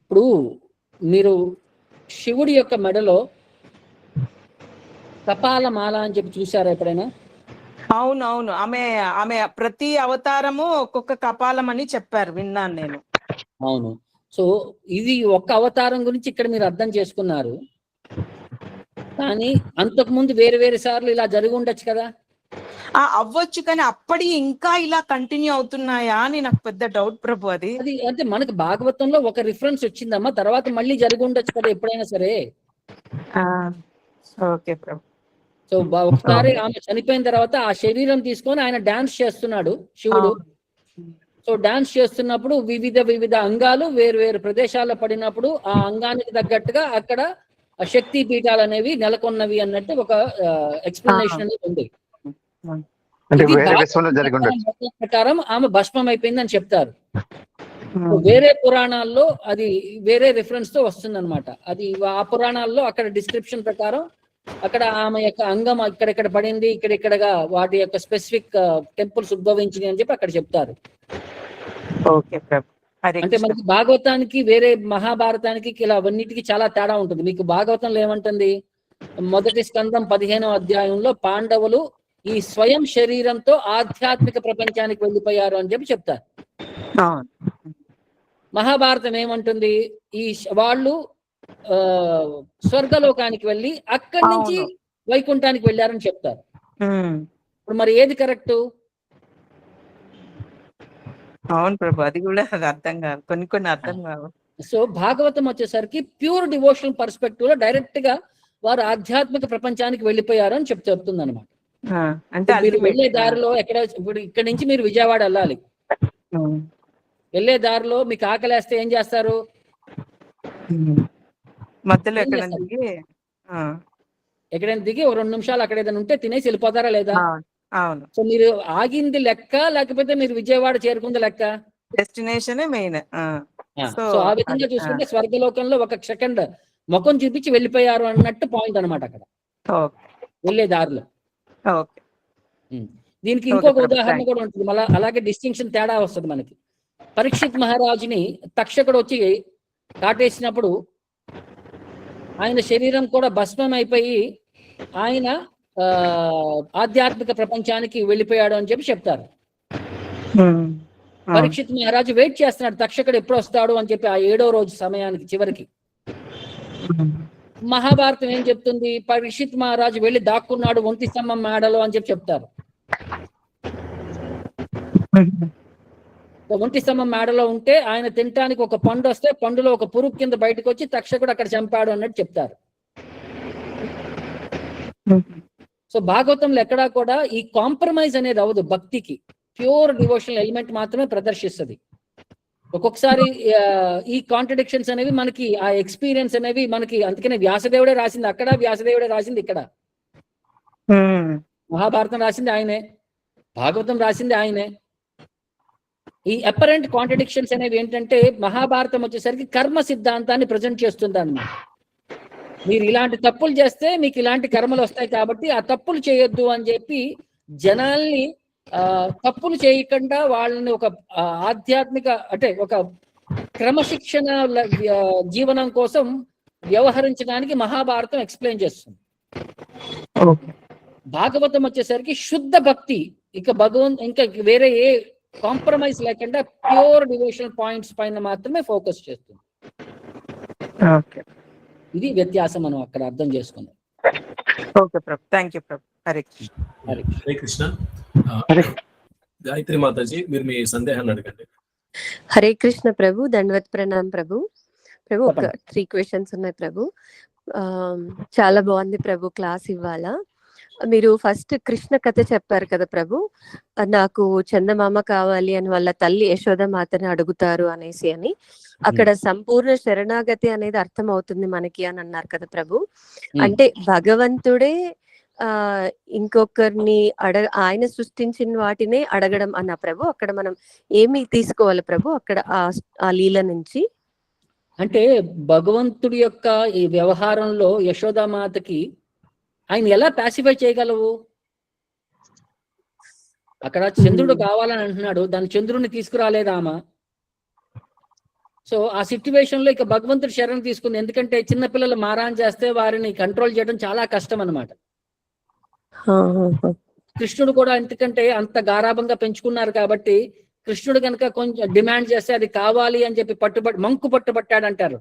ఇప్పుడు మీరు శివుడి యొక్క మెడలో కపాల మాల అని చెప్పి చూసారా ఎప్పుడైనా? అవునవును, ఆమె ఆమె ప్రతి అవతారము ఒక్కొక్క కపాలం అని చెప్పారు, విన్నాను నేను. అవును. సో ఇది ఒక్క అవతారం గురించి ఇక్కడ మీరు అర్థం చేసుకున్నారు, కానీ అంతకుముందు వేరే వేరే సార్లు ఇలా జరిగి ఉండొచ్చు కదా. అవ్వచ్చు, కానీ అప్పటి ఇంకా ఇలా కంటిన్యూ అవుతున్నాయా అని నాకు పెద్ద డౌట్ ప్రభు. అది అంటే మనకు భాగవతంలో ఒక రిఫరెన్స్ వచ్చిందమ్మా, తర్వాత మళ్ళీ జరిగి ఉండొచ్చు కదా ఎప్పుడైనా సరే. ఓకే ప్రభు. సో ఒకసారి ఆమె చనిపోయిన తర్వాత ఆ శరీరం తీసుకొని ఆయన డాన్స్ చేస్తున్నాడు శివుడు. సో డాన్స్ చేస్తున్నప్పుడు వివిధ అంగాలు వేరు వేరు ప్రదేశాల్లో పడినప్పుడు ఆ అంగానికి తగ్గట్టుగా అక్కడ శక్తి పీఠాలు అనేవి నెలకొన్నవి అన్నట్టు ఒక ఎక్స్ప్లెనేషన్ అనేది ఉంది. ప్రకారం ఆమె భస్మం అయిపోయిందని చెప్తారు. వేరే పురాణాల్లో అది వేరే రిఫరెన్స్ తో వస్తుంది అనమాట. అది ఆ పురాణాల్లో అక్కడ డిస్క్రిప్షన్ ప్రకారం అక్కడ ఆమె యొక్క అంగం ఇక్కడెక్కడ పడింది, ఇక్కడెక్కడగా వాటి యొక్క స్పెసిఫిక్ టెంపుల్స్ ఉద్భవించింది అని చెప్పి అక్కడ చెప్తారు. అంటే మనకి భాగవతానికి వేరే మహాభారతానికి ఇలా అన్నిటికీ చాలా తేడా ఉంటుంది. మీకు భాగవతంలో ఏమంటుంది, మొదటి స్కందం 15వ అధ్యాయంలో పాండవులు ఈ స్వయం శరీరంతో ఆధ్యాత్మిక ప్రపంచానికి వెళ్ళిపోయారు అని చెప్పి చెప్తారు. మహాభారతం ఏమంటుంది, ఈ వాళ్ళు స్వర్గలోకానికి వెళ్ళి అక్కడి నుంచి వైకుంఠానికి వెళ్ళారని చెప్తారు. ఇప్పుడు మరి ఏది కరెక్ట్? అవును ప్రభు, అది కూడా అర్థం కాదు, కొన్ని అర్థం కావు. సో భాగవతం వచ్చేసరికి ప్యూర్ డివోషనల్ పర్స్పెక్టివ్ లో డైరెక్ట్ గా వారు ఆధ్యాత్మిక ప్రపంచానికి వెళ్ళిపోయారు అని చెప్తుంది అనమాట. అంటే మీరు వెళ్ళే దారిలో ఇప్పుడు ఇక్కడ నుంచి మీరు విజయవాడ వెళ్ళాలి, వెళ్ళే దారిలో మీకు ఆకలేస్తే ఏం చేస్తారు? మధ్యలో ఎక్కడైనా దిగి 2 నిమిషాలు అక్కడ ఏదైనా ఉంటే తినేసి వెళ్ళిపోతారా లేదా? అవును. సో మీరు ఆగింది లెక్క, లేకపోతే మీరు విజయవాడ చేరుకుంది లెక్క? Destination main. సో ఆ విధంగా చూసుకుంటే స్వర్గలోకంలో ఒక సెకండ్ ముఖం చూపించి వెళ్ళిపోయారు అన్నట్టు పాయింట్ అనమాట అక్కడ వెళ్ళే దారిలో. దీనికి ఇంకొక ఉదాహరణ కూడా ఉంటుంది, మళ్ళీ అలాగే డిస్టింక్షన్ తేడా వస్తుంది మనకి. పరీక్షిత్ మహారాజుని తక్షకుడు వచ్చి కాటేసినప్పుడు ఆయన శరీరం కూడా భస్మం అయిపోయి ఆయన ఆధ్యాత్మిక ప్రపంచానికి వెళ్ళిపోయాడు అని చెప్పి చెప్తారు. పరీక్షిత్ మహారాజు వెయిట్ చేస్తున్నాడు, తక్షకుడు ఎప్పుడు వస్తాడు అని చెప్పి ఆ 7వ రోజు సమయానికి చివరికి. మహాభారతం ఏం చెప్తుంది, పరీక్షిత్ మహారాజు వెళ్ళి దాక్కున్నాడు ఒంటి స్తంభం మేడలో అని చెప్పి చెప్తారు. ఒంటి స్తంభం మేడలో ఉంటే ఆయన తినటానికి ఒక పండు వస్తే పండులో ఒక పురుగు కింద బయటకు వచ్చి తక్షకుడు అక్కడ చంపాడు అన్నట్టు చెప్తారు. సో భాగవతంలో ఎక్కడా కూడా ఈ కాంప్రమైజ్ అనేది అవ్వదు, భక్తికి ప్యూర్ డివోషనల్ ఎలిమెంట్ మాత్రమే ప్రదర్శిస్తుంది. ఒక్కొక్కసారి ఈ కాంట్రడిక్షన్స్ అనేవి మనకి ఆ ఎక్స్పీరియన్స్ అనేవి మనకి, అందుకనే వ్యాసదేవుడే రాసింది అక్కడ, వ్యాసదేవుడే రాసింది ఇక్కడ. మహాభారతం రాసింది ఆయనే, భాగవతం రాసింది ఆయనే. ఈ అపరెంట్ కాంట్రడిక్షన్స్ అనేవి ఏంటంటే, మహాభారతం వచ్చేసరికి కర్మ సిద్ధాంతాన్ని ప్రజెంట్ చేస్తుంది అన్నమాట. మీరు ఇలాంటి తప్పులు చేస్తే మీకు ఇలాంటి కర్మలు వస్తాయి కాబట్టి ఆ తప్పులు చేయొద్దు అని చెప్పి జనాల్ని తప్పులు చేయకుండా వాళ్ళని ఒక ఆధ్యాత్మిక అంటే ఒక క్రమశిక్షణ జీవనం కోసం వ్యవహరించడానికి మహాభారతం ఎక్స్ప్లెయిన్ చేస్తుంది. భాగవతం వచ్చేసరికి శుద్ధ భక్తి, ఇక ఇంకా వేరే ఏ కాంప్రమైజ్ లేకుండా ప్యూర్ డివోషనల్ పాయింట్స్ పైన మాత్రమే ఫోకస్ చేస్తుంది. ఇది వ్యత్యాసం మనం అక్కడ అర్థం చేసుకున్నాం. హరే కృష్ణ. గాయత్రి మాతాజీ, మీరు మీ సందేహాన్ని అడగండి. హరే కృష్ణ ప్రభు, దండవత్ ప్రణాం ప్రభు. ప్రభు ఒక 3 క్వశ్చన్స్ ఉన్నాయి ప్రభు. చాలా బాగుంది ప్రభు క్లాస్ ఇవాళ. మీరు ఫస్ట్ కృష్ణ కథ చెప్పారు కదా ప్రభు, నాకు చందమామ కావాలి అని వాళ్ళ తల్లి యశోద మాతని అడుగుతారు అనేసి అని. అక్కడ సంపూర్ణ శరణాగతి అనేది అర్థం అవుతుంది మనకి అని అన్నారు కదా ప్రభు. అంటే భగవంతుడే ఇంకొకరిని ఆయన సృష్టించిన వాటినే అడగడం అన్న ప్రభు. అక్కడ మనం ఏమి తీసుకోవాలి ప్రభు అక్కడ ఆ లీల నుంచి? అంటే భగవంతుడి యొక్క ఈ వ్యవహారంలో యశోదామాతకి ఆయన ఎలా పాసిఫై చేయగలవు? అక్కడ చంద్రుడు కావాలని అంటున్నాడు, దాని చంద్రుడిని తీసుకురాలేదు ఆమె. సో ఆ సిచ్యువేషన్ లో ఇక భగవంతుడు శరణ్ తీసుకుంది. ఎందుకంటే చిన్నపిల్లలు మారాన్ చేస్తే వారిని కంట్రోల్ చేయడం చాలా కష్టం అన్నమాట. కృష్ణుడు కూడా ఎందుకంటే అంత గారాభంగా పెంచుకున్నారు కాబట్టి కృష్ణుడు కనుక కొంచెం డిమాండ్ చేస్తే అది కావాలి అని చెప్పి మంకు పట్టుబట్టాడు అంటారు.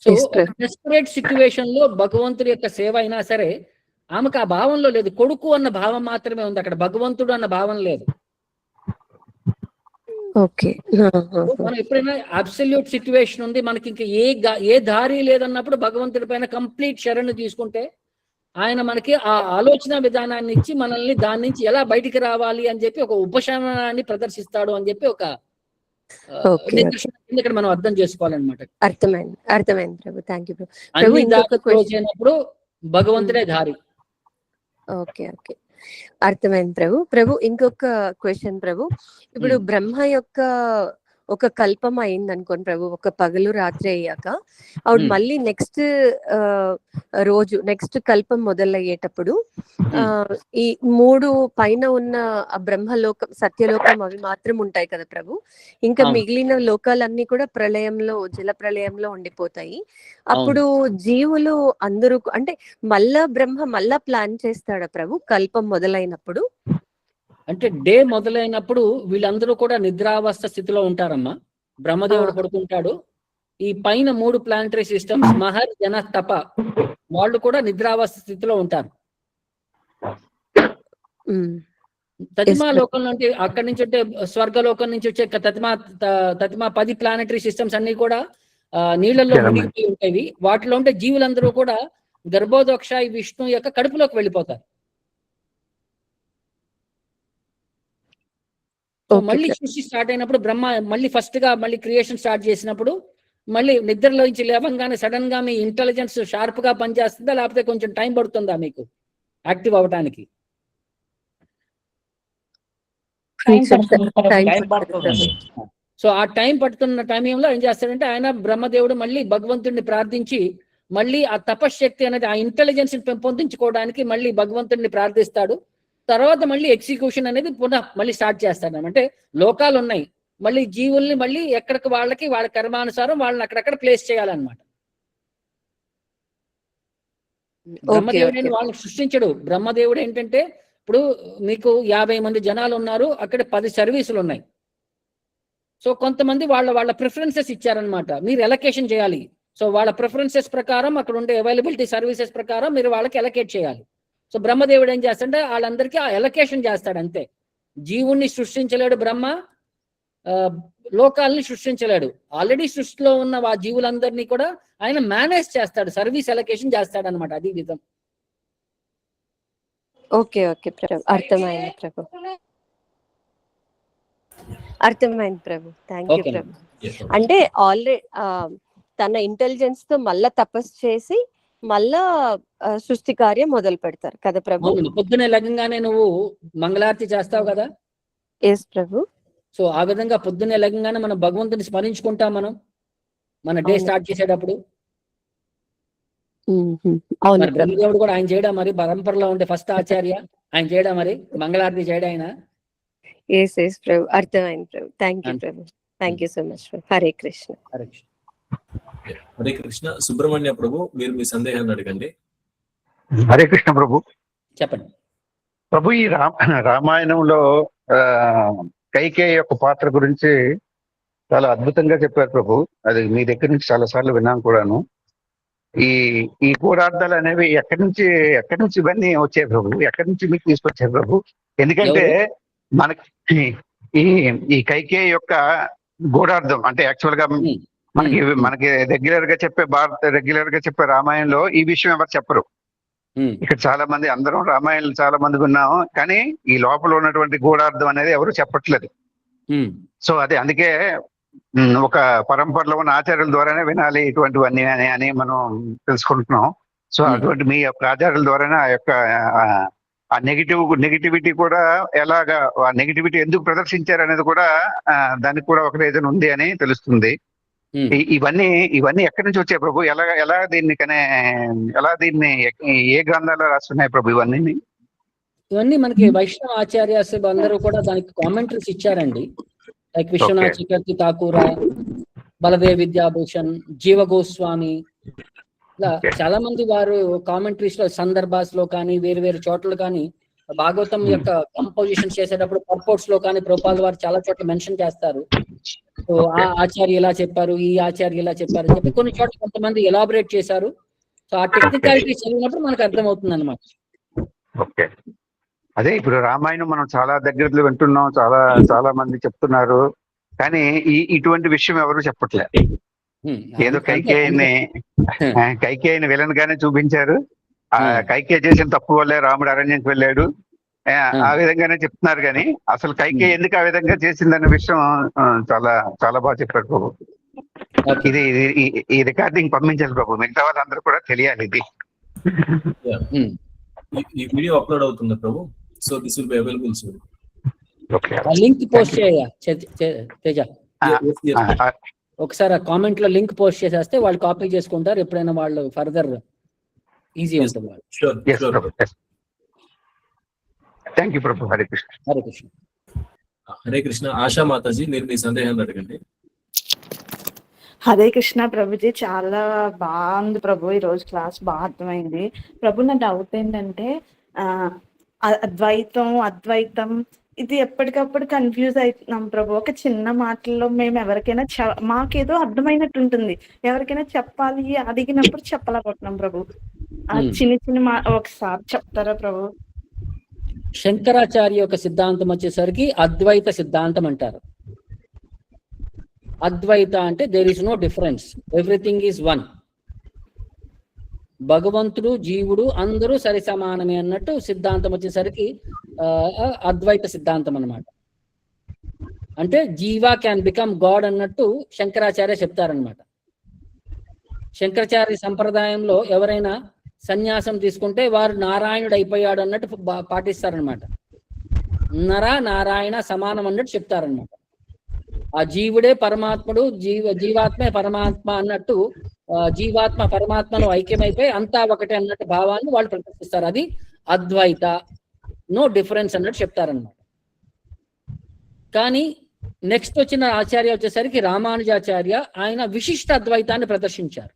సో డెస్పరేట్ సిచ్యువేషన్ లో భగవంతుడి యొక్క సేవ అయినా సరే ఆమెకు ఆ భావంలో లేదు. కొడుకు అన్న భావం మాత్రమే ఉంది, అక్కడ భగవంతుడు అన్న భావం లేదు. మనం ఎప్పుడైనా అబ్సల్యూట్ సిచ్యువేషన్ ఉంది, మనకి ఇంకా ఏ దారి లేదన్నప్పుడు భగవంతుడి పైన కంప్లీట్ శరణు తీసుకుంటే ఆయన మనకి ఆ ఆలోచన విధానాన్ని ఇచ్చి మనల్ని దాని నుంచి ఎలా బయటికి రావాలి అని చెప్పి ఒక ఉపశమనాన్ని ప్రదర్శిస్తాడు అని చెప్పి ఒక ఇక్కడ మనం అర్థం చేసుకోవాలన్నమాట. అర్థమైంది ప్రభు. థ్యాంక్ యూ అయినప్పుడు భగవంతుడే దారి. ఓకే ఓకే, అర్థమైంది ప్రభు. ప్రభు ఇంకొక క్వశ్చన్ ప్రభు. ఇప్పుడు బ్రహ్మ యొక్క ఒక కల్పం అయింది అనుకోండి ప్రభు, ఒక పగలు రాత్రి అయ్యాక ఆవిడ మళ్ళీ నెక్స్ట్ రోజు నెక్స్ట్ కల్పం మొదలయ్యేటప్పుడు ఈ 3 పైన ఉన్న ఆ బ్రహ్మలోకం సత్యలోకం అవి మాత్రం ఉంటాయి కదా ప్రభు. ఇంకా మిగిలిన లోకాలన్నీ కూడా ప్రళయంలో జల ప్రళయంలో ఉండిపోతాయి. అప్పుడు జీవులు అందరూ అంటే బ్రహ్మ మళ్ళా ప్లాన్ చేస్తాడా ప్రభు కల్పం మొదలైనప్పుడు? అంటే డే మొదలైనప్పుడు వీళ్ళందరూ కూడా నిద్రావస్థ స్థితిలో ఉంటారమ్మా. బ్రహ్మదేవుడు పడుకుంటాడు. ఈ పైన 3 ప్లానటరీ సిస్టమ్స్ మహర్, జన, తప వాళ్ళు కూడా నిద్రావస్థ స్థితిలో ఉంటారు. తతిమా లోకం అంటే అక్కడి నుంచి అంటే స్వర్గలోకం నుంచి వచ్చే తతిమా 10 ప్లానటరీ సిస్టమ్స్ అన్ని కూడా నీళ్లలో మునిగిపోయి ఉంటాయి. వాటిలో ఉంటే జీవులందరూ కూడా గర్భోదక్షాయి విష్ణు యొక్క కడుపులోకి వెళ్ళిపోతారు. మళ్ళీ సృష్టి స్టార్ట్ అయినప్పుడు బ్రహ్మ మళ్ళీ ఫస్ట్ గా మళ్ళీ క్రియేషన్ స్టార్ట్ చేసినప్పుడు మళ్ళీ నిద్రలో నుంచి లేవంగానే సడన్ గా మీ ఇంటెలిజెన్స్ షార్ప్ గా పనిచేస్తుందా, లేకపోతే కొంచెం టైం పడుతుందా మీకు యాక్టివ్ అవడానికి? సో ఆ టైం పడుతున్న టైంలో ఏం చేస్తాడంటే ఆయన బ్రహ్మదేవుడు మళ్ళీ భగవంతుడిని ప్రార్థించి మళ్ళీ ఆ తపశ్శక్తి అనేది ఆ ఇంటెలిజెన్స్ ని పెంపొందించుకోవడానికి మళ్ళీ భగవంతుడిని ప్రార్థిస్తాడు. తర్వాత మళ్ళీ ఎగ్జిక్యూషన్ అనేది మళ్ళీ స్టార్ట్ చేస్తాడు. అంటే లోకాలు ఉన్నాయి, మళ్ళీ జీవుల్ని మళ్ళీ ఎక్కడికి వాళ్ళ కర్మానుసారం వాళ్ళని అక్కడక్కడ ప్లేస్ చేయాలన్నమాట. బ్రహ్మదేవుడు వాళ్ళని సృష్టించడు. బ్రహ్మదేవుడు ఏంటంటే ఇప్పుడు మీకు 50 మంది జనాలు ఉన్నారు, అక్కడ 10 సర్వీసులు ఉన్నాయి. సో కొంతమంది వాళ్ళ ప్రిఫరెన్సెస్ ఇచ్చారనమాట, మీరు ఎలకేషన్ చేయాలి. సో వాళ్ళ ప్రిఫరెన్సెస్ ప్రకారం అక్కడ ఉండే అవైలబిలిటీ సర్వీసెస్ ప్రకారం మీరు వాళ్ళకి ఎలకేట్ చేయాలి. సో బ్రహ్మదేవుడు ఏం చేస్తాడంటే వాళ్ళందరికీ ఆ ఎలకేషన్ చేస్తాడు అంతే. జీవుణ్ణి సృష్టించలేడు బ్రహ్మ, లోకాలని సృష్టించలేడు. ఆల్రెడీ సృష్టిలో ఉన్న ఆ జీవులందరినీ కూడా ఆయన మేనేజ్ చేస్తాడు, సర్వీస్ ఎలకేషన్ చేస్తాడు అనమాట. అది విధం. ఓకే ఓకే ప్రభు, అర్థమైంది ప్రభు. థ్యాంక్ యూ ప్రభు. అంటే ఆల్రెడీ తన ఇంటెలిజెన్స్ తో మళ్ళా తపస్సు చేసి మళ్ళా సృష్టి కార్యం మొదలు పెడతారు కదా ప్రభు. పొద్దునే లగంగానే నువ్వు మంగళారతి చేస్తావు కదా. ఎస్ ప్రభు. సో ఆ విధంగా పొద్దున్నే లగంగానే మనం భగవంతుని స్మరించుకుంటాం మనం మన డే స్టార్ట్ చేసేటప్పుడు. బ్రహ్మదేవుడు కూడా ఆయన చేయడా మరి పరంపరలో ఉండే ఫస్ట్ ఆచార్య ఆయన చేయడా మరి మంగళారతి చేయడా ఆయన. ఎస్ ఎస్ ప్రభు, అర్థమైంది Prabhu. Thank you Prabhu. Thank you so much Prabhu. Hare Krishna. Hare Krishna. Hare Krishna. Subrahmanya Prabhu, మీరు మీ సందేహాన్ని అడగండి. హరే కృష్ణ ప్రభు. చెప్పండి ప్రభు. ఈ రామాయణంలో కైకేయి యొక్క పాత్ర గురించి చాలా అద్భుతంగా చెప్పారు ప్రభు. అది మీ దగ్గర నుంచి చాలా సార్లు విన్నాం కూడాను. ఈ గూఢార్థాలు అనేవి ఎక్కడి నుంచి ఇవన్నీ వచ్చాయి ప్రభు? ఎక్కడి నుంచి మీకు తీసుకొచ్చారు ప్రభు? ఎందుకంటే మనకి ఈ కైకేయి యొక్క గూఢార్థం అంటే యాక్చువల్ గా మనకి రెగ్యులర్ గా చెప్పే రామాయణంలో ఈ విషయం ఎవరు చెప్పరు. ఇక్కడ చాలా మంది అందరం రామాయణం చాలా మంది విన్నాము, కానీ ఈ లోపల ఉన్నటువంటి గూఢార్థం అనేది ఎవరు చెప్పట్లేదు. సో అందుకే ఒక పరంపరలో ఉన్న ఆచార్యుల ద్వారానే వినాలి ఇటువంటివన్నీ అని మనం తెలుసుకుంటున్నాం. సో అటువంటి మీ యొక్క ఆచార్యుల ద్వారానే ఆ యొక్క ఆ నెగిటివిటీ కూడా ఎలాగా ఆ నెగిటివిటీ ఎందుకు ప్రదర్శించారు అనేది కూడా దానికి కూడా ఒక రీజన్ ఉంది అని తెలుస్తుంది. ఇవన్నీ ఎక్కడి నుంచి వచ్చాయి ప్రభు? ఎలా దీన్ని ఏ గ్రంథాల్లో రాస్తున్నాయి ప్రభు ఇవన్నీ? ఇవన్నీ మనకి వైష్ణవ ఆచార్యాస్ అందరూ కూడా దానికి కామెంటరీస్ ఇచ్చారండి. లైక్ విశ్వనాథ్ చక్రవర్తి ఠాకూర, బలదేవ్ విద్యాభూషణ్, జీవ గోస్వామి, ఇలా చాలా మంది వారు కామెంటరీస్ లో సందర్భాస్ లో కానీ వేరు వేరు చోట్ల కానీ భాగవతం యొక్క కంపోజిషన్ చేసేటప్పుడు పర్పోర్ట్స్ లో కానీ ప్రభుపాద వారు చాలా చోట్ల మెన్షన్ చేస్తారు. సో ఆ ఆచార్య ఇలా చెప్పారు, ఈ ఆచార్య ఇలా చెప్పారు అని చెప్పి కొన్ని చోట్ల కొంతమంది ఎలాబరేట్ చేశారు. సో ఆ టెక్నికాలిటీ చదివినప్పుడు మనకు అర్థమవుతుంది అనమాట. ఓకే, అదే ఇప్పుడు రామాయణం మనం చాలా దగ్గరలో వింటున్నాం, చాలా మంది చెప్తున్నారు, కానీ ఇటువంటి విషయం ఎవరు చెప్పట్లే. ఏదో కైకేయిని విలన్ గానే చూపించారు. ఆ కైకేయి చేసిన తప్పు వల్లే రాముడు అరణ్యానికి వెళ్ళాడు, ఆ విధంగానే చెప్తున్నారు. కానీ అసలు కైకేయి ఎందుకు ఆ విధంగా చేసిందన్న విషయం చాలా చాలా బాగా చెప్పారు ప్రభు. ఇది ఈ రికార్డింగ్ పంపించాలి ప్రభు, మిగతా వాళ్ళందరూ కూడా తెలియాలి ఇది. ఈ వీడియో అప్లోడ్ అవుతుంది Prabhu, so this will be available soon. Okay, link post చేయ తేజ, ఒకసారి ఆ కామెంట్ లో లింక్ పోస్ట్ చేసేస్తే వాళ్ళు కాపీ చేసుకుంటారు, ఎప్పుడైనా వాళ్ళు ఫర్దర్ ఈజీ ఉంటుంది. Thank you Prabhu. హరే కృష్ణ. హరే కృష్ణ. హరే కృష్ణ. ఆశా మాతాజీ, మీరు మీ సందేహాన్ని అడగండి. హరే కృష్ణ ప్రభుజీ, చాలా బాగుంది ప్రభు, ఈ రోజు క్లాస్ బాగా అర్థమైంది ప్రభు. నా డౌట్ ఏంటంటే అద్వైతం ఇది ఎప్పటికప్పుడు కన్ఫ్యూజ్ అవుతున్నాం ప్రభు. ఒక చిన్న మాటల్లో మేము ఎవరికైనా మాకేదో అర్థమైనట్టు ఉంటుంది, ఎవరికైనా చెప్పాలి అడిగినప్పుడు చెప్పలేకపోతున్నాం ప్రభు. చిన్న ఒకసారి చెప్తారా ప్రభు? శంకరాచార్య యొక్క సిద్ధాంతం వచ్చేసరికి అద్వైత సిద్ధాంతం అంటారు. అద్వైత అంటే there is no difference, everything is one. భగవంతుడు జీవుడు అందరూ సరి సమానమే అన్నట్టు సిద్ధాంతం వచ్చేసరికి అద్వైత సిద్ధాంతం అన్నమాట. అంటే జీవా క్యాన్ బికమ్ గాడ్ అన్నట్టు శంకరాచార్య చెప్తారనమాట. శంకరాచార్య సంప్రదాయంలో ఎవరైనా సన్యాసం తీసుకుంటే వారు నారాయణుడు అయిపోయాడు అన్నట్టు పాటిస్తారనమాట. నారాయణ సమానం అన్నట్టు చెప్తారనమాట. ఆ జీవుడే పరమాత్ముడు, జీవాత్మే పరమాత్మ అన్నట్టు జీవాత్మ పరమాత్మను ఐక్యమైపోయి అంతా ఒకటే అన్నట్టు భావాన్ని వాళ్ళు ప్రదర్శిస్తారు. అది అద్వైత, నో డిఫరెన్స్ అన్నట్టు చెప్తారనమాట. కానీ నెక్స్ట్ వచ్చిన ఆచార్య వచ్చేసరికి రామానుజాచార్య, ఆయన విశిష్ట అద్వైతాన్ని ప్రదర్శించారు.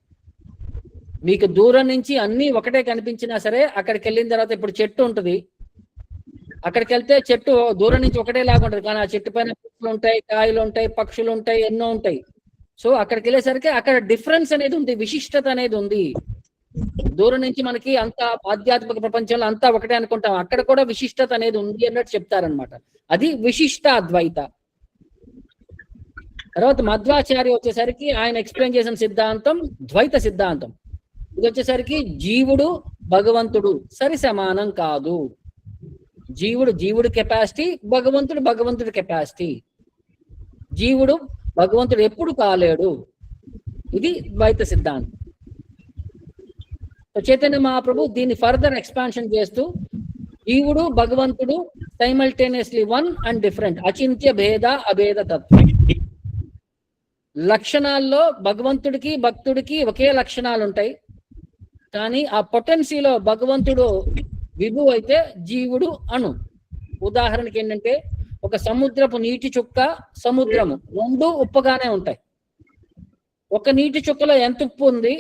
మీకు దూరం నుంచి అన్ని ఒకటే కనిపించినా సరే అక్కడికి వెళ్ళిన తర్వాత, ఇప్పుడు చెట్టు ఉంటుంది, అక్కడికి వెళ్తే చెట్టు దూరం నుంచి ఒకటే లాగా ఉంటుంది, కానీ ఆ చెట్టు పైన పువ్వులు ఉంటాయి, కాయలు ఉంటాయి, పక్షులు ఉంటాయి, ఎన్నో ఉంటాయి. సో అక్కడికి వెళ్ళేసరికి అక్కడ డిఫరెన్స్ అనేది ఉంది, విశిష్టత అనేది ఉంది. దూరం నుంచి మనకి అంత ఆధ్యాత్మిక ప్రపంచంలో అంతా ఒకటే అనుకుంటాం, అక్కడ కూడా విశిష్టత అనేది ఉంది అన్నట్టు చెప్తారనమాట. అది విశిష్ట అద్వైత. తర్వాత మధ్వాచార్య వచ్చేసరికి ఆయన ఎక్స్ప్లెయిన్ చేసిన సిద్ధాంతం ద్వైత సిద్ధాంతం. ఇది వచ్చేసరికి జీవుడు భగవంతుడు సరి సమానం కాదు. జీవుడు కెపాసిటీ, భగవంతుడి కెపాసిటీ. జీవుడు భగవంతుడు ఎప్పుడు కాలేడు. ఇది ద్వైత సిద్ధాంతం. చైతన్య మహాప్రభు దీన్ని ఫర్దర్ ఎక్స్పాన్షన్ చేస్తూ జీవుడు భగవంతుడు సైమల్టేనియస్లీ వన్ అండ్ డిఫరెంట్, అచింత్య భేద అభేద తత్వం. లక్షణాల్లో భగవంతుడికి భక్తుడికి ఒకే లక్షణాలు ఉంటాయి, కానీ ఆ పొటెన్సీలో భగవంతుడు విభు అయితే జీవుడు అణు. ఉదాహరణకి ఏంటంటే, ఒక సముద్రపు నీటి చుక్క, సముద్రము రెండు ఉప్పుగానే ఉంటాయి. ఒక నీటి చుక్కలో ఎంత ఉప్పు ఉంది,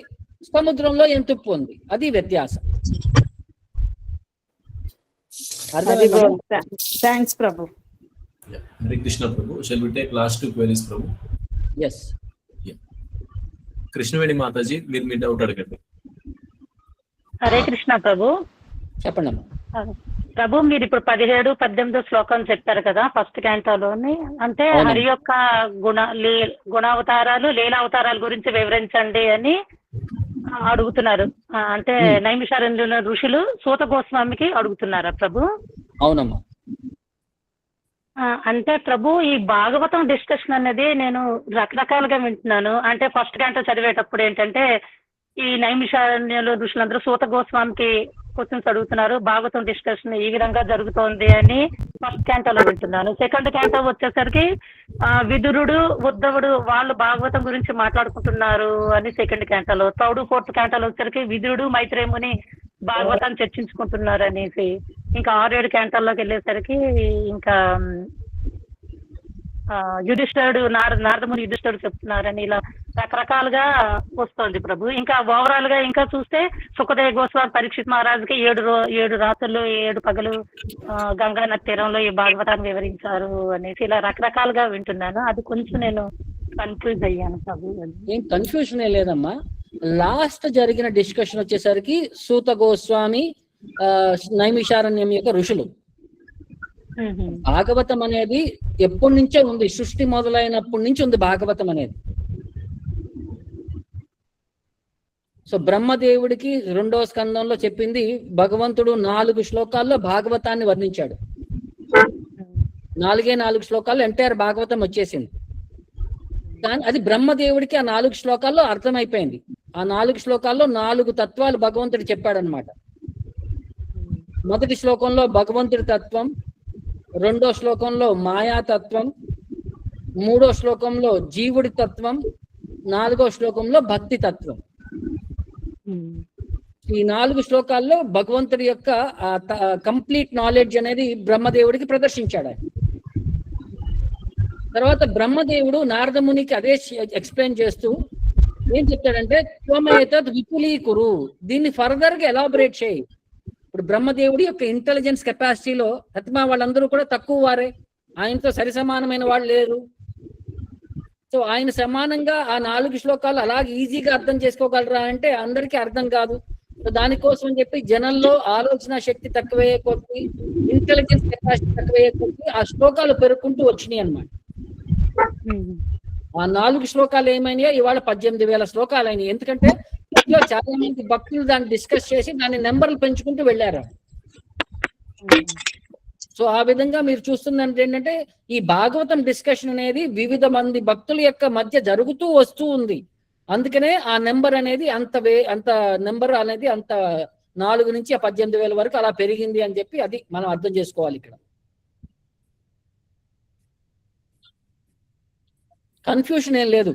సముద్రంలో ఎంత ఉప్పు ఉంది, అది వ్యత్యాసం. Thanks Prabhu. Hare Krishna Prabhu. Shall we take last 2 queries Prabhu? Yes. Krishnaveni Mataji, మీరు మీ డౌట్ అడగండి. హరే కృష్ణ ప్రభు. చెప్పండి ప్రభు, మీరు ఇప్పుడు 17, 18 శ్లోకం చెప్పారు కదా ఫస్ట్ క్యాంటోలోని. అంటే హరి యొక్క గుణావతారాలు, లీలావతారాల గురించి వివరించండి అని అడుగుతున్నారు. అంటే నైమిషారణ్యుల ఋషులు సూత గోస్వామికి అడుగుతున్నారా ప్రభు? అవునమ్మా. అంటే ప్రభు, ఈ భాగవతం డిస్కషన్ అనేది నేను రకరకాలుగా వింటున్నాను. అంటే ఫస్ట్ క్యాంటో చదివేటప్పుడు ఏంటంటే, ఈ నైమిషారణ్యుల ఋషులందరూ సూత గోస్వామికి క్వశ్చన్స్ అడుగుతున్నారు, భాగవతం డిస్కషన్ ఈ విధంగా జరుగుతోంది అని ఫస్ట్ క్యాంటోలో వింటున్నాను. సెకండ్ క్యాంటో వచ్చేసరికి విదురుడు, ఉద్ధవుడు వాళ్ళు భాగవతం గురించి మాట్లాడుకుంటున్నారు అని సెకండ్ క్యాంటోలో. థర్డ్, ఫోర్త్ క్యాంటోలో వచ్చేసరికి విదురుడు, మైత్రేయుని భాగవతాన్ని చర్చించుకుంటున్నారు అనేసి ఇంకా 6-7 క్యాంటాల్లోకి వెళ్ళేసరికి ఇంకా యుధిష్ఠిరుడు నారదముని యుధిష్ఠిరుడు చెప్తున్నారని ఇలా రకరకాలుగా వస్తోంది ప్రభు. ఇంకా ఓవరాల్ గా ఇంకా చూస్తే సుఖదేవ గోస్వామి పరీక్షిత్ మహారాజుకి 7 రాత్రులు 7 పగలు గంగా నది తీరంలో ఈ భాగవతాన్ని వివరించారు అనేసి ఇలా రకరకాలుగా వింటున్నాను. అది కొంచెం నేను కన్ఫ్యూజ్ అయ్యాను ప్రభు. ఏం కన్ఫ్యూజన్ ఏ లేదమ్మా. లాస్ట్ జరిగిన డిస్కషన్ వచ్చేసరికి సూత గోస్వామి నైమిషారణ్యం యొక్క ఋషులు. భాగవతం అనేది ఎప్పటి నుంచే ఉంది, సృష్టి మొదలైనప్పటి నుంచి ఉంది భాగవతం అనేది. సో బ్రహ్మదేవుడికి 2వ స్కందంలో చెప్పింది భగవంతుడు 4 శ్లోకాల్లో భాగవతాన్ని వర్ణించాడు. 4 శ్లోకాల్లో ఎంటైర్ భాగవతం వచ్చేసింది. కానీ అది బ్రహ్మదేవుడికి ఆ 4 శ్లోకాల్లో అర్థమైపోయింది. ఆ 4 శ్లోకాల్లో 4 తత్వాలు భగవంతుడు చెప్పాడనమాట. మొదటి శ్లోకంలో భగవంతుడి తత్వం, 2వ శ్లోకంలో మాయాతత్వం, 3వ శ్లోకంలో జీవుడి తత్వం, 4వ శ్లోకంలో భక్తి తత్వం. ఈ 4 శ్లోకాల్లో భగవంతుడి యొక్క కంప్లీట్ నాలెడ్జ్ అనేది బ్రహ్మదేవుడికి ప్రదర్శించాడు. తర్వాత బ్రహ్మదేవుడు నారదమునికి అదే ఎక్స్ప్లెయిన్ చేస్తూ ఏం చెప్తాడంటే త్వమేతత్ విపులీకురు, దీన్ని ఫర్దర్ గా ఎలాబొరేట్ చేయి. ఇప్పుడు బ్రహ్మదేవుడి యొక్క ఇంటెలిజెన్స్ కెపాసిటీలో హత్మా వాళ్ళందరూ కూడా తక్కువ వారే, ఆయనతో సరి సమానమైన వాళ్ళు లేరు. సో ఆయన సమానంగా ఆ 4 శ్లోకాలు అలాగే ఈజీగా అర్థం చేసుకోగలరా అంటే అందరికీ అర్థం కాదు. సో దానికోసం చెప్పి జనంలో ఆలోచన శక్తి తక్కువయ్యే కొద్ది, ఇంటెలిజెన్స్ కెపాసిటీ తక్కువయ్యే కొద్ది ఆ శ్లోకాలు పెరుగుకుంటూ వచ్చినాయి అన్నమాట. ఆ 4 శ్లోకాలు ఏమైనాయో ఇవాళ 18,000 శ్లోకాలు అయినాయి. ఎందుకంటే చాలా మంది భక్తులు దాన్ని డిస్కస్ చేసి దాన్ని నెంబర్లు పెంచుకుంటూ వెళ్ళారు. సో ఆ విధంగా మీరు చూస్తున్నది ఏంటంటే ఈ భాగవతం డిస్కషన్ అనేది వివిధ మంది భక్తుల యొక్క మధ్య జరుగుతూ వస్తూ ఉంది. అందుకనే ఆ నెంబర్ అనేది అంత నెంబర్ అనేది అంత 4 నుంచి 18,000 వరకు అలా పెరిగింది అని చెప్పి అది మనం అర్థం చేసుకోవాలి. ఇక్కడ కన్ఫ్యూషన్ ఏం లేదు.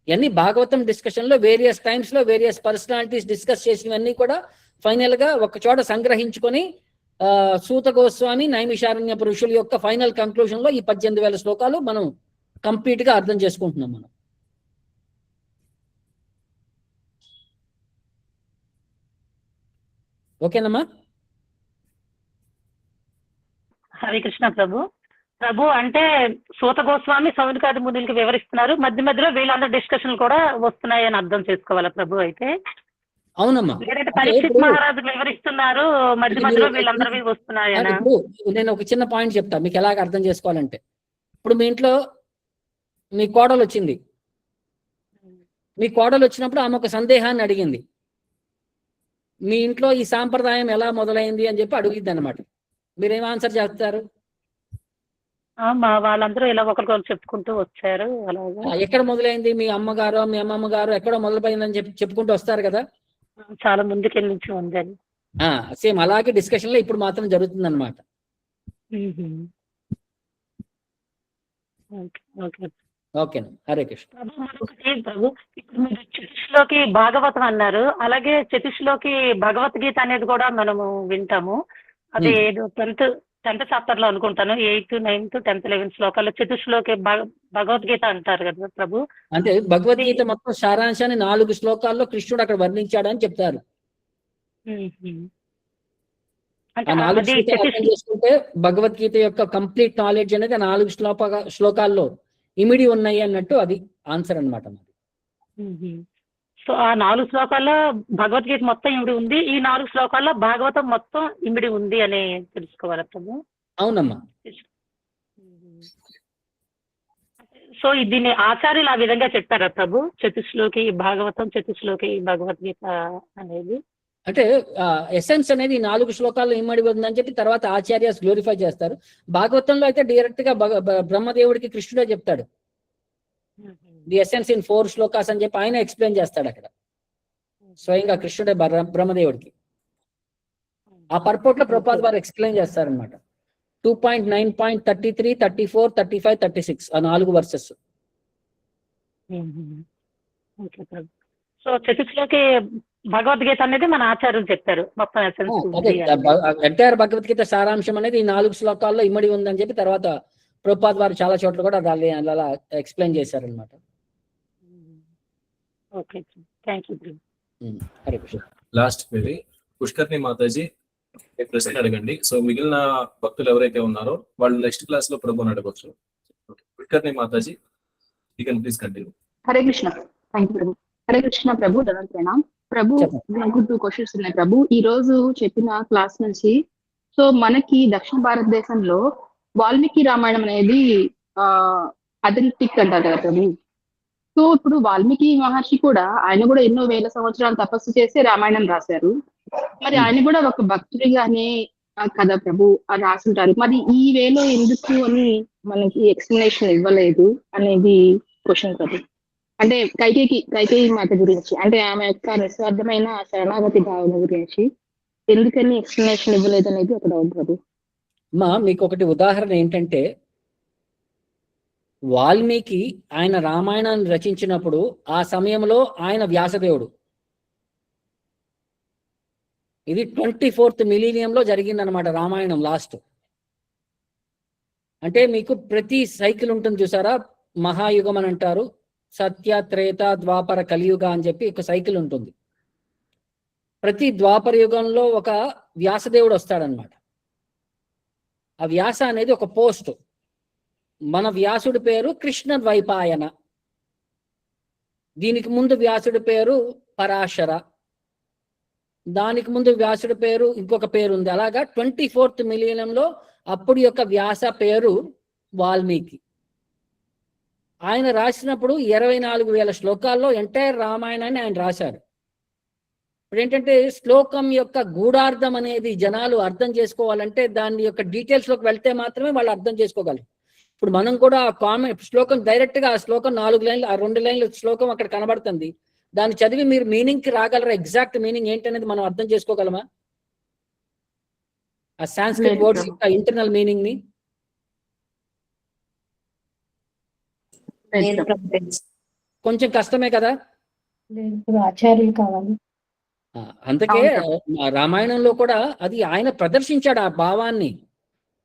ఇవన్నీ భాగవతం డిస్కషన్ లో వేరియస్ టైమ్స్ లో వేరియస్ పర్సనాలిటీస్ డిస్కస్ చేసినవన్నీ కూడా ఫైనల్ గా ఒక చోట సంగ్రహించుకొని సూత గోస్వామి నైమిషారణ్య ఋషుల యొక్క ఫైనల్ కంక్లూజన్ లో ఈ 18,000 శ్లోకాలు మనం కంప్లీట్ గా అర్థం చేసుకుంటున్నాం మనం. ఓకేనమ్మా? హరే కృష్ణ ప్రభు అంటే సూత గోస్వామి సౌనకాది మునులకి వివరిస్తున్నారు, మధ్య మధ్యలో వీళ్ళందరూ డిస్కషన్లు కూడా వస్తున్నాయి అని అర్థం చేసుకోవాలా ప్రభు? అయితే అవునమ్మా, పరీక్షిత్ మహారాజు వివరిస్తున్నారు, మధ్య మధ్యలో వీళ్ళందరూ వస్తున్నాయని. నేను ఒక చిన్న పాయింట్ చెప్తా మీకు ఎలాగ అర్థం చేసుకోవాలంటే, ఇప్పుడు మీ ఇంట్లో మీ కోడలు వచ్చింది. మీ కోడలు వచ్చినప్పుడు ఆమె ఒక సందేహాన్ని అడిగింది. మీ ఇంట్లో ఈ సాంప్రదాయం ఎలా మొదలైంది అని చెప్పి అడుగుద్ది అనమాట. మీరేం ఆన్సర్ చేస్తారు? మా వాళ్ళందరూ ఇలా ఒకరికొకరు చెప్పుకుంటూ వచ్చారు. అలాగే ఎక్కడ మొదలైంది? మీ అమ్మగారు మీ అమ్మమ్మ గారు ఎక్కడో మొదలుపోయిందని చెప్పుకుంటూ వస్తారు కదా. చాలా ముందుకెళ్ళి నుంచి ఉందని. సేమ్ అలాగే డిస్కషన్ లో ఇప్పుడు మాత్రం జరుగుతుంది అనమాట. ఓకే, హరే కృష్ణ. ప్రభు ఇప్పుడు మీరు చతుశ్లోకి భాగవతం అన్నారు, అలాగే చతుశ్లోకి భగవద్గీత అనేది కూడా మనము వింటాము. అది 10th చాప్టర్ లో అనుకుంటాను, 8th, 9th, 10th, 11th శ్లోకాల్లో చతుశ్లోకి భగవద్గీత అంటారు కదా ప్రభు. అంటే భగవద్గీత మొత్తం సారాంశాన్ని 4 శ్లోకాల్లో కృష్ణుడు అక్కడ వర్ణించాడు అని చెప్తారు. చేసుకుంటే భగవద్గీత యొక్క కంప్లీట్ నాలెడ్జ్ అనేది 4 శ్లోకాల్లో ఇమిడి ఉన్నాయి అన్నట్టు అది ఆన్సర్ అనమాట. సో ఆ 4 శ్లోకాల్లో భగవద్గీత మొత్తం ఇమిడి ఉంది, ఈ 4 శ్లోకాల్లో భాగవతం మొత్తం ఇమిడి ఉంది అని తెలుసుకోవాలి ప్రభు. అవునమ్మా. సో దీన్ని ఆచార్యులు ఆ విధంగా చెప్పారా ప్రభు? చతుశ్లోకి భాగవతం, చతుశ్లోకి భగవద్గీత అనేది అంటే ఎసెన్స్ అనేది 4 శ్లోకాల్లో ఇమ్మడి ఉందని చెప్పి తర్వాత ఆచార్యస్ గ్లోరిఫై చేస్తారు. భాగవతంలో అయితే డైరెక్ట్ గా బ్రహ్మదేవుడికి కృష్ణుడే చెప్తాడు ది ఎసెన్స్ ఇన్ 4 శ్లోకాస్ అని చెప్పి ఆయన ఎక్స్ప్లెయిన్ చేస్తాడు అక్కడ స్వయంగా కృష్ణుడే బ్రహ్మదేవుడికి. ఆ పర్పోర్ట్ లో ప్రభుపాద వారు ఎక్స్ప్లెయిన్ చేస్తారనమాట. 2.9.33, 34, 35, 36 ఆ 4 వర్సెస్. సో చతుశ్లోకి భగవద్గీత అనేది మన ఆచార్యులు చెప్పారు మొత్తం ఎసెన్స్ అదే ఎంటైర్ భగవద్గీత సారాంశం అనేది ఈ 4 శ్లోకాల్లో ఇమ్మడి ఉందని చెప్పి తర్వాత ప్రభుపాద్ వారు చాలా చోట్ల కూడా దాన్ని అలా ఎక్స్ప్లెయిన్ చేశారనమాట. Okay, thank you. Hare Krishna. Last query Pushkarni Mataji ప్రశ్న అడగండి. సో మిగిలిన భక్తులు ఎవరైతే ఉన్నారో వాళ్ళు నెక్స్ట్ క్లాస్ లో ప్రభుని అడగవచ్చు. Pushkarni Mataji you can please continue. Hare Krishna. Thank you Prabhu. Hare Krishna Prabhu. ధన్యవాదాలు ప్రభు. నాకు 2 క్వశ్చన్స్ ఉన్నాయి ప్రభు. ఈ రోజు చెప్పిన క్లాస్ నుంచి సో మనకి దక్షిణ భారతదేశంలో వాల్మీకి రామాయణం అనేది అథెంటిక్ అంటారు కదా ప్రభు. సో ఇప్పుడు వాల్మీకి మహర్షి కూడా ఆయన కూడా ఎన్నో వేల సంవత్సరాలు తపస్సు చేసి రామాయణం రాశారు. మరి ఆయన కూడా ఒక భక్తుడిగానే కదా ప్రభు రాసుంటారు. మరి ఈ వేలో ఎందుకు అని మనకి ఎక్స్ప్లెనేషన్ ఇవ్వలేదు అనేది క్వశ్చన్ ప్రభు. అంటే కైకేయి మాత గురించి, అంటే ఆమె యొక్క నిస్వార్థమైన శరణాగతి భావన గురించి ఎందుకని ఎక్స్ప్లెనేషన్ ఇవ్వలేదు అనేది ఒక డౌట్ ప్రభు. మీకు ఒకటి ఉదాహరణ ఏంటంటే, వాల్మీకి ఆయన రామాయణాన్ని రచించినప్పుడు ఆ సమయంలో ఆయన వ్యాసదేవుడు. ఇది 24th మిలీనియంలో జరిగిందనమాట రామాయణం లాస్ట్. అంటే మీకు ప్రతి సైకిల్ ఉంటుంది చూసారా, మహాయుగం అని అంటారు, సత్య త్రేత ద్వాపర కలియుగ అని చెప్పి ఒక సైకిల్ ఉంటుంది. ప్రతి ద్వాపర యుగంలో ఒక వ్యాసదేవుడు వస్తాడనమాట. ఆ వ్యాస అనేది ఒక పోస్ట్. మన వ్యాసుడి పేరు కృష్ణ ద్వైపాయన, దీనికి ముందు వ్యాసుడి పేరు పరాశర, దానికి ముందు వ్యాసుడి పేరు ఇంకొక పేరు ఉంది. అలాగా 24th మిలియనంలో అప్పుడు యొక్క వ్యాస పేరు వాల్మీకి. ఆయన రాసినప్పుడు 24,000 శ్లోకాల్లో ఎంటైర్ రామాయణాన్ని ఆయన రాశారు. ఇప్పుడు ఏంటంటే శ్లోకం యొక్క గూఢార్థం అనేది జనాలు అర్థం చేసుకోవాలంటే దాని యొక్క డీటెయిల్స్లోకి వెళ్తే మాత్రమే వాళ్ళు అర్థం చేసుకోగలరు. ఇప్పుడు మనం కూడా శ్లోకం డైరెక్ట్గా ఆ శ్లోకం 4 లైన్లు, ఆ 2 లైన్ల శ్లోకం అక్కడ కనబడుతుంది, దాన్ని చదివి మీరు మీనింగ్కి రాగలరా? ఎగ్జాక్ట్ మీనింగ్ ఏంటనేది మనం అర్థం చేసుకోగలమా? ఆ సాంస్క్రిట్ వర్డ్స్ యొక్క ఇంటర్నల్ మీనింగ్ ని కొంచెం కష్టమే కదా. ఆచార్యులు కావాలి. అందుకే రామాయణంలో కూడా అది ఆయన ప్రదర్శించాడు ఆ భావాన్ని.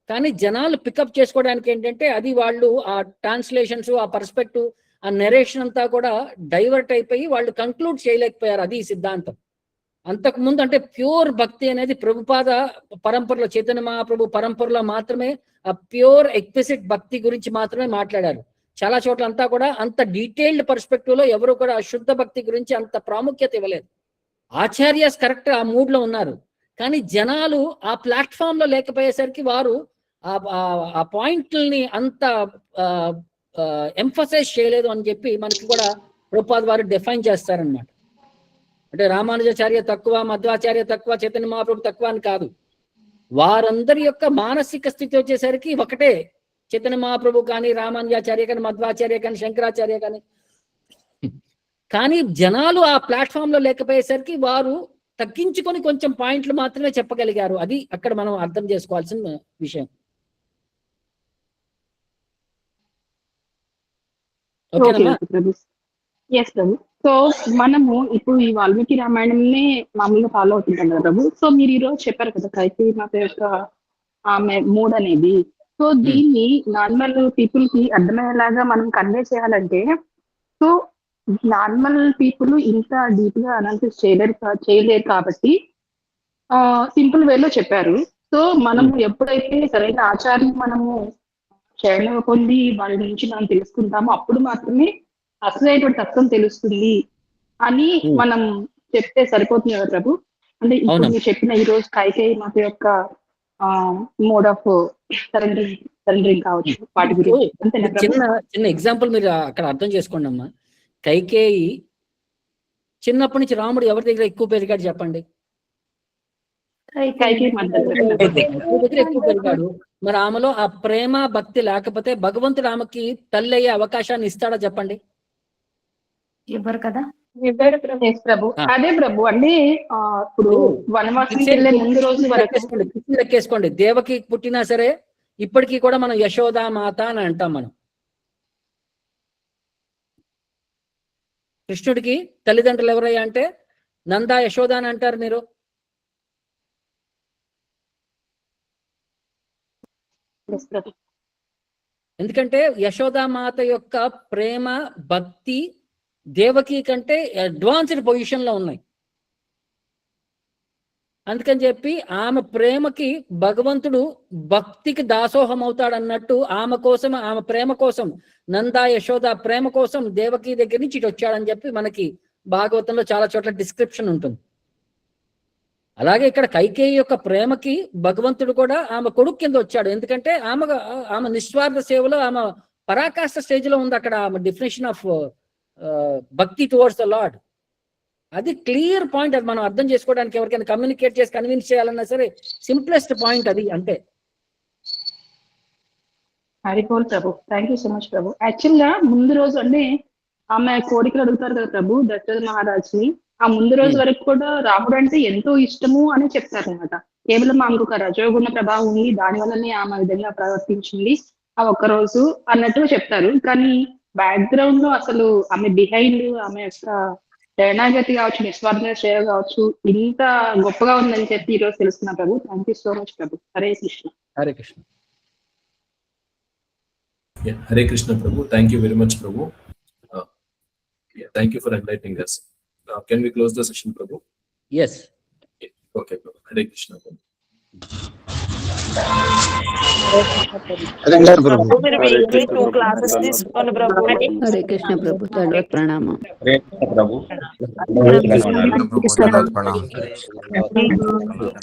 కానీ జనాలు పికప్ చేసుకోవడానికి ఏంటంటే అది వాళ్ళు ఆ ట్రాన్స్లేషన్స్, ఆ పర్స్పెక్టివ్, ఆ నెరేషన్ అంతా కూడా డైవర్ట్ అయిపోయి వాళ్ళు కంక్లూడ్ చేయలేకపోయారు. అది ఈ సిద్ధాంతం. అంతకుముందు అంటే ప్యూర్ భక్తి అనేది ప్రభుపాద పరంపరలో, చైతన్య మహాప్రభు పరంపరలో మాత్రమే ఆ ప్యూర్ ఎక్విసిట్ భక్తి గురించి మాత్రమే మాట్లాడారు. చాలా చోట్ల అంతా కూడా అంత డీటెయిల్డ్ పర్స్పెక్టివ్ లో ఎవరు కూడా శుద్ధ భక్తి గురించి అంత ప్రాముఖ్యత ఇవ్వలేదు. ఆచార్యస్ కరెక్ట్ ఆ మూడ్ లో ఉన్నారు, కానీ జనాలు ఆ ప్లాట్ఫామ్ లో లేకపోయేసరికి వారు ఆ పాయింట్లని అంత ఎంఫసైజ్ చేయలేదు అని చెప్పి మనకి కూడా ప్రభుపాద వారు డిఫైన్ చేస్తారనమాట. అంటే రామానుజాచార్య తక్కువ, మధ్వాచార్య తక్కువ, చైతన్య మహాప్రభు తక్కువ అని కాదు. వారందరి యొక్క మానసిక స్థితి వచ్చేసరికి ఒకటే. చైతన్య మహాప్రభు కానీ, రామానుజాచార్య కానీ, మధ్వాచార్య కానీ, శంకరాచార్య కానీ జనాలు ఆ ప్లాట్ఫామ్ లో లేకపోయేసరికి వారు తగ్గించుకొని కొంచెం పాయింట్లు మాత్రమే చెప్పగలిగారు. అది అక్కడ మనం అర్థం చేసుకోవాల్సిన విషయం. సో మనము ఇప్పుడు ఈ వాల్మీకి రామాయణంని మామూలుగా ఫాలో అవుతుంటాం కదా ప్రభు. సో మీరు ఈరోజు చెప్పారు కదా కైకేయి మాత యొక్క ఆమె మూడ్ అనేది. సో దీన్ని నార్మల్ పీపుల్ కి అర్థమయ్యేలాగా మనం కన్వే చేయాలంటే, సో నార్మల్ పీపుల్ ఇంత డీప్ గా అనాలిసిస్ చేయలేరు కాబట్టి సింపుల్ వేలో చెప్పారు. సో మనము ఎప్పుడైతే సరైన ఆచారాన్ని మనము శరణ పొంది వాళ్ళ నుంచి మనం తెలుసుకుంటామో అప్పుడు మాత్రమే అసలైనటువంటి తత్వం తెలుస్తుంది అని మనం చెప్తే సరిపోతుంది కదా ప్రభు. అంటే ఇప్పుడు మీరు చెప్పిన ఈ రోజు కైకేయి మాత యొక్క మోడ్ ఆఫ్ సరెండరింగ్ కావచ్చు వాటి గురించి. చిన్న ఎగ్జాంపుల్ మీరు అక్కడ అర్థం చేసుకోండి అమ్మా. కైకేయి చిన్నప్పటి నుంచి రాముడు ఎవరి దగ్గర ఎక్కువ పెరిగాడు చెప్పండి? దగ్గర ఎక్కువ పెరిగాడు. మరి ఆమెలో ఆ ప్రేమ భక్తి లేకపోతే భగవంతుడు ఆమెకి తల్లి అయ్యే అవకాశాన్ని ఇస్తాడా చెప్పండి? ఇవ్వరు కదా. ప్రభు అదే ప్రభు అంటే ఇప్పుడు వనవాసానికి వెళ్ళే ముందు రోజు వరకు లెక్కేసుకోండి. దేవకి పుట్టినా సరే ఇప్పటికీ కూడా మనం యశోదా మాత అని అంటాం. మనం కృష్ణుడికి తల్లిదండ్రులు ఎవరయ్యా అంటే నందా యశోద అని అంటారు మీరు? ఎందుకంటే యశోదామాత యొక్క ప్రేమ భక్తి దేవకి కంటే అడ్వాన్స్డ్ పొజిషన్ లో ఉన్నాయి. అందుకని చెప్పి ఆమె ప్రేమకి భగవంతుడు భక్తికి దాసోహం అవుతాడు అన్నట్టు ఆమె కోసం, ఆమె ప్రేమ కోసం, నందా యశోద ప్రేమ కోసం దేవకి దగ్గర నుంచి ఇటు వచ్చాడని చెప్పి మనకి భాగవతంలో చాలా చోట్ల డిస్క్రిప్షన్ ఉంటుంది. అలాగే ఇక్కడ కైకేయి యొక్క ప్రేమకి భగవంతుడు కూడా ఆమె కొడుకు కింద వచ్చాడు. ఎందుకంటే ఆమె నిస్వార్థ సేవలో ఆమె పరాకాష్ఠ స్టేజ్ లో ఉంది. అక్కడ ఆమె డెఫినేషన్ ఆఫ్ భక్తి టువర్డ్స్ ద లార్డ్. అది క్లియర్ పాయింట్. అది మనం అర్థం చేసుకోవడానికి, ఎవరికైనా కమ్యూనికేట్ చేసి కన్విన్స్ చేయాలన్నా సరే సింప్లెస్ట్ పాయింట్ అది, అంతే. Haribol Prabhu, thank you so much Prabhu. Actual గా ముందు రోజు అంటే ఆమె కోరికలు అడుగుతారు కదా ప్రభు దశరథ మహారాజ్ని. ఆ ముందు రోజు వరకు కూడా రాముడు అంటే ఎంతో ఇష్టము అని చెప్తారు అనమాట. కేవలం ఆమెకు ఒక రజోగుణ ప్రభావం ఉంది, దాని వల్లనే ఆమె విధంగా ప్రవర్తించింది ఆ ఒక్క రోజు అన్నట్టుగా చెప్తారు. కానీ బ్యాక్గ్రౌండ్ లో అసలు ఆమె బిహైండ్, ఆమె యొక్క శరణాగతి కావచ్చు, నిస్వార్థ సేవ కావచ్చు, ఇంత గొప్పగా ఉందని చెప్పి ఈ రోజు తెలుసుకున్నా Prabhu. Thank you so much Prabhu. Hare Krishna. Hare Krishna. Hare Krishna Prabhu. Thank you very much Prabhu. Thank you for enlightening us. Can we close the session Prabhu? Yes. Okay Prabhu. Hare Krishna Prabhu. Hare Krishna Prabhu. దండవత్ ప్రణామం.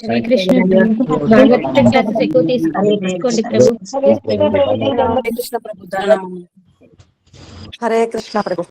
హరే కృష్ణ క్లాసెస్ ఎక్కువ తీసుకోండి ప్రభు. హరే కృష్ణ ప్రభు.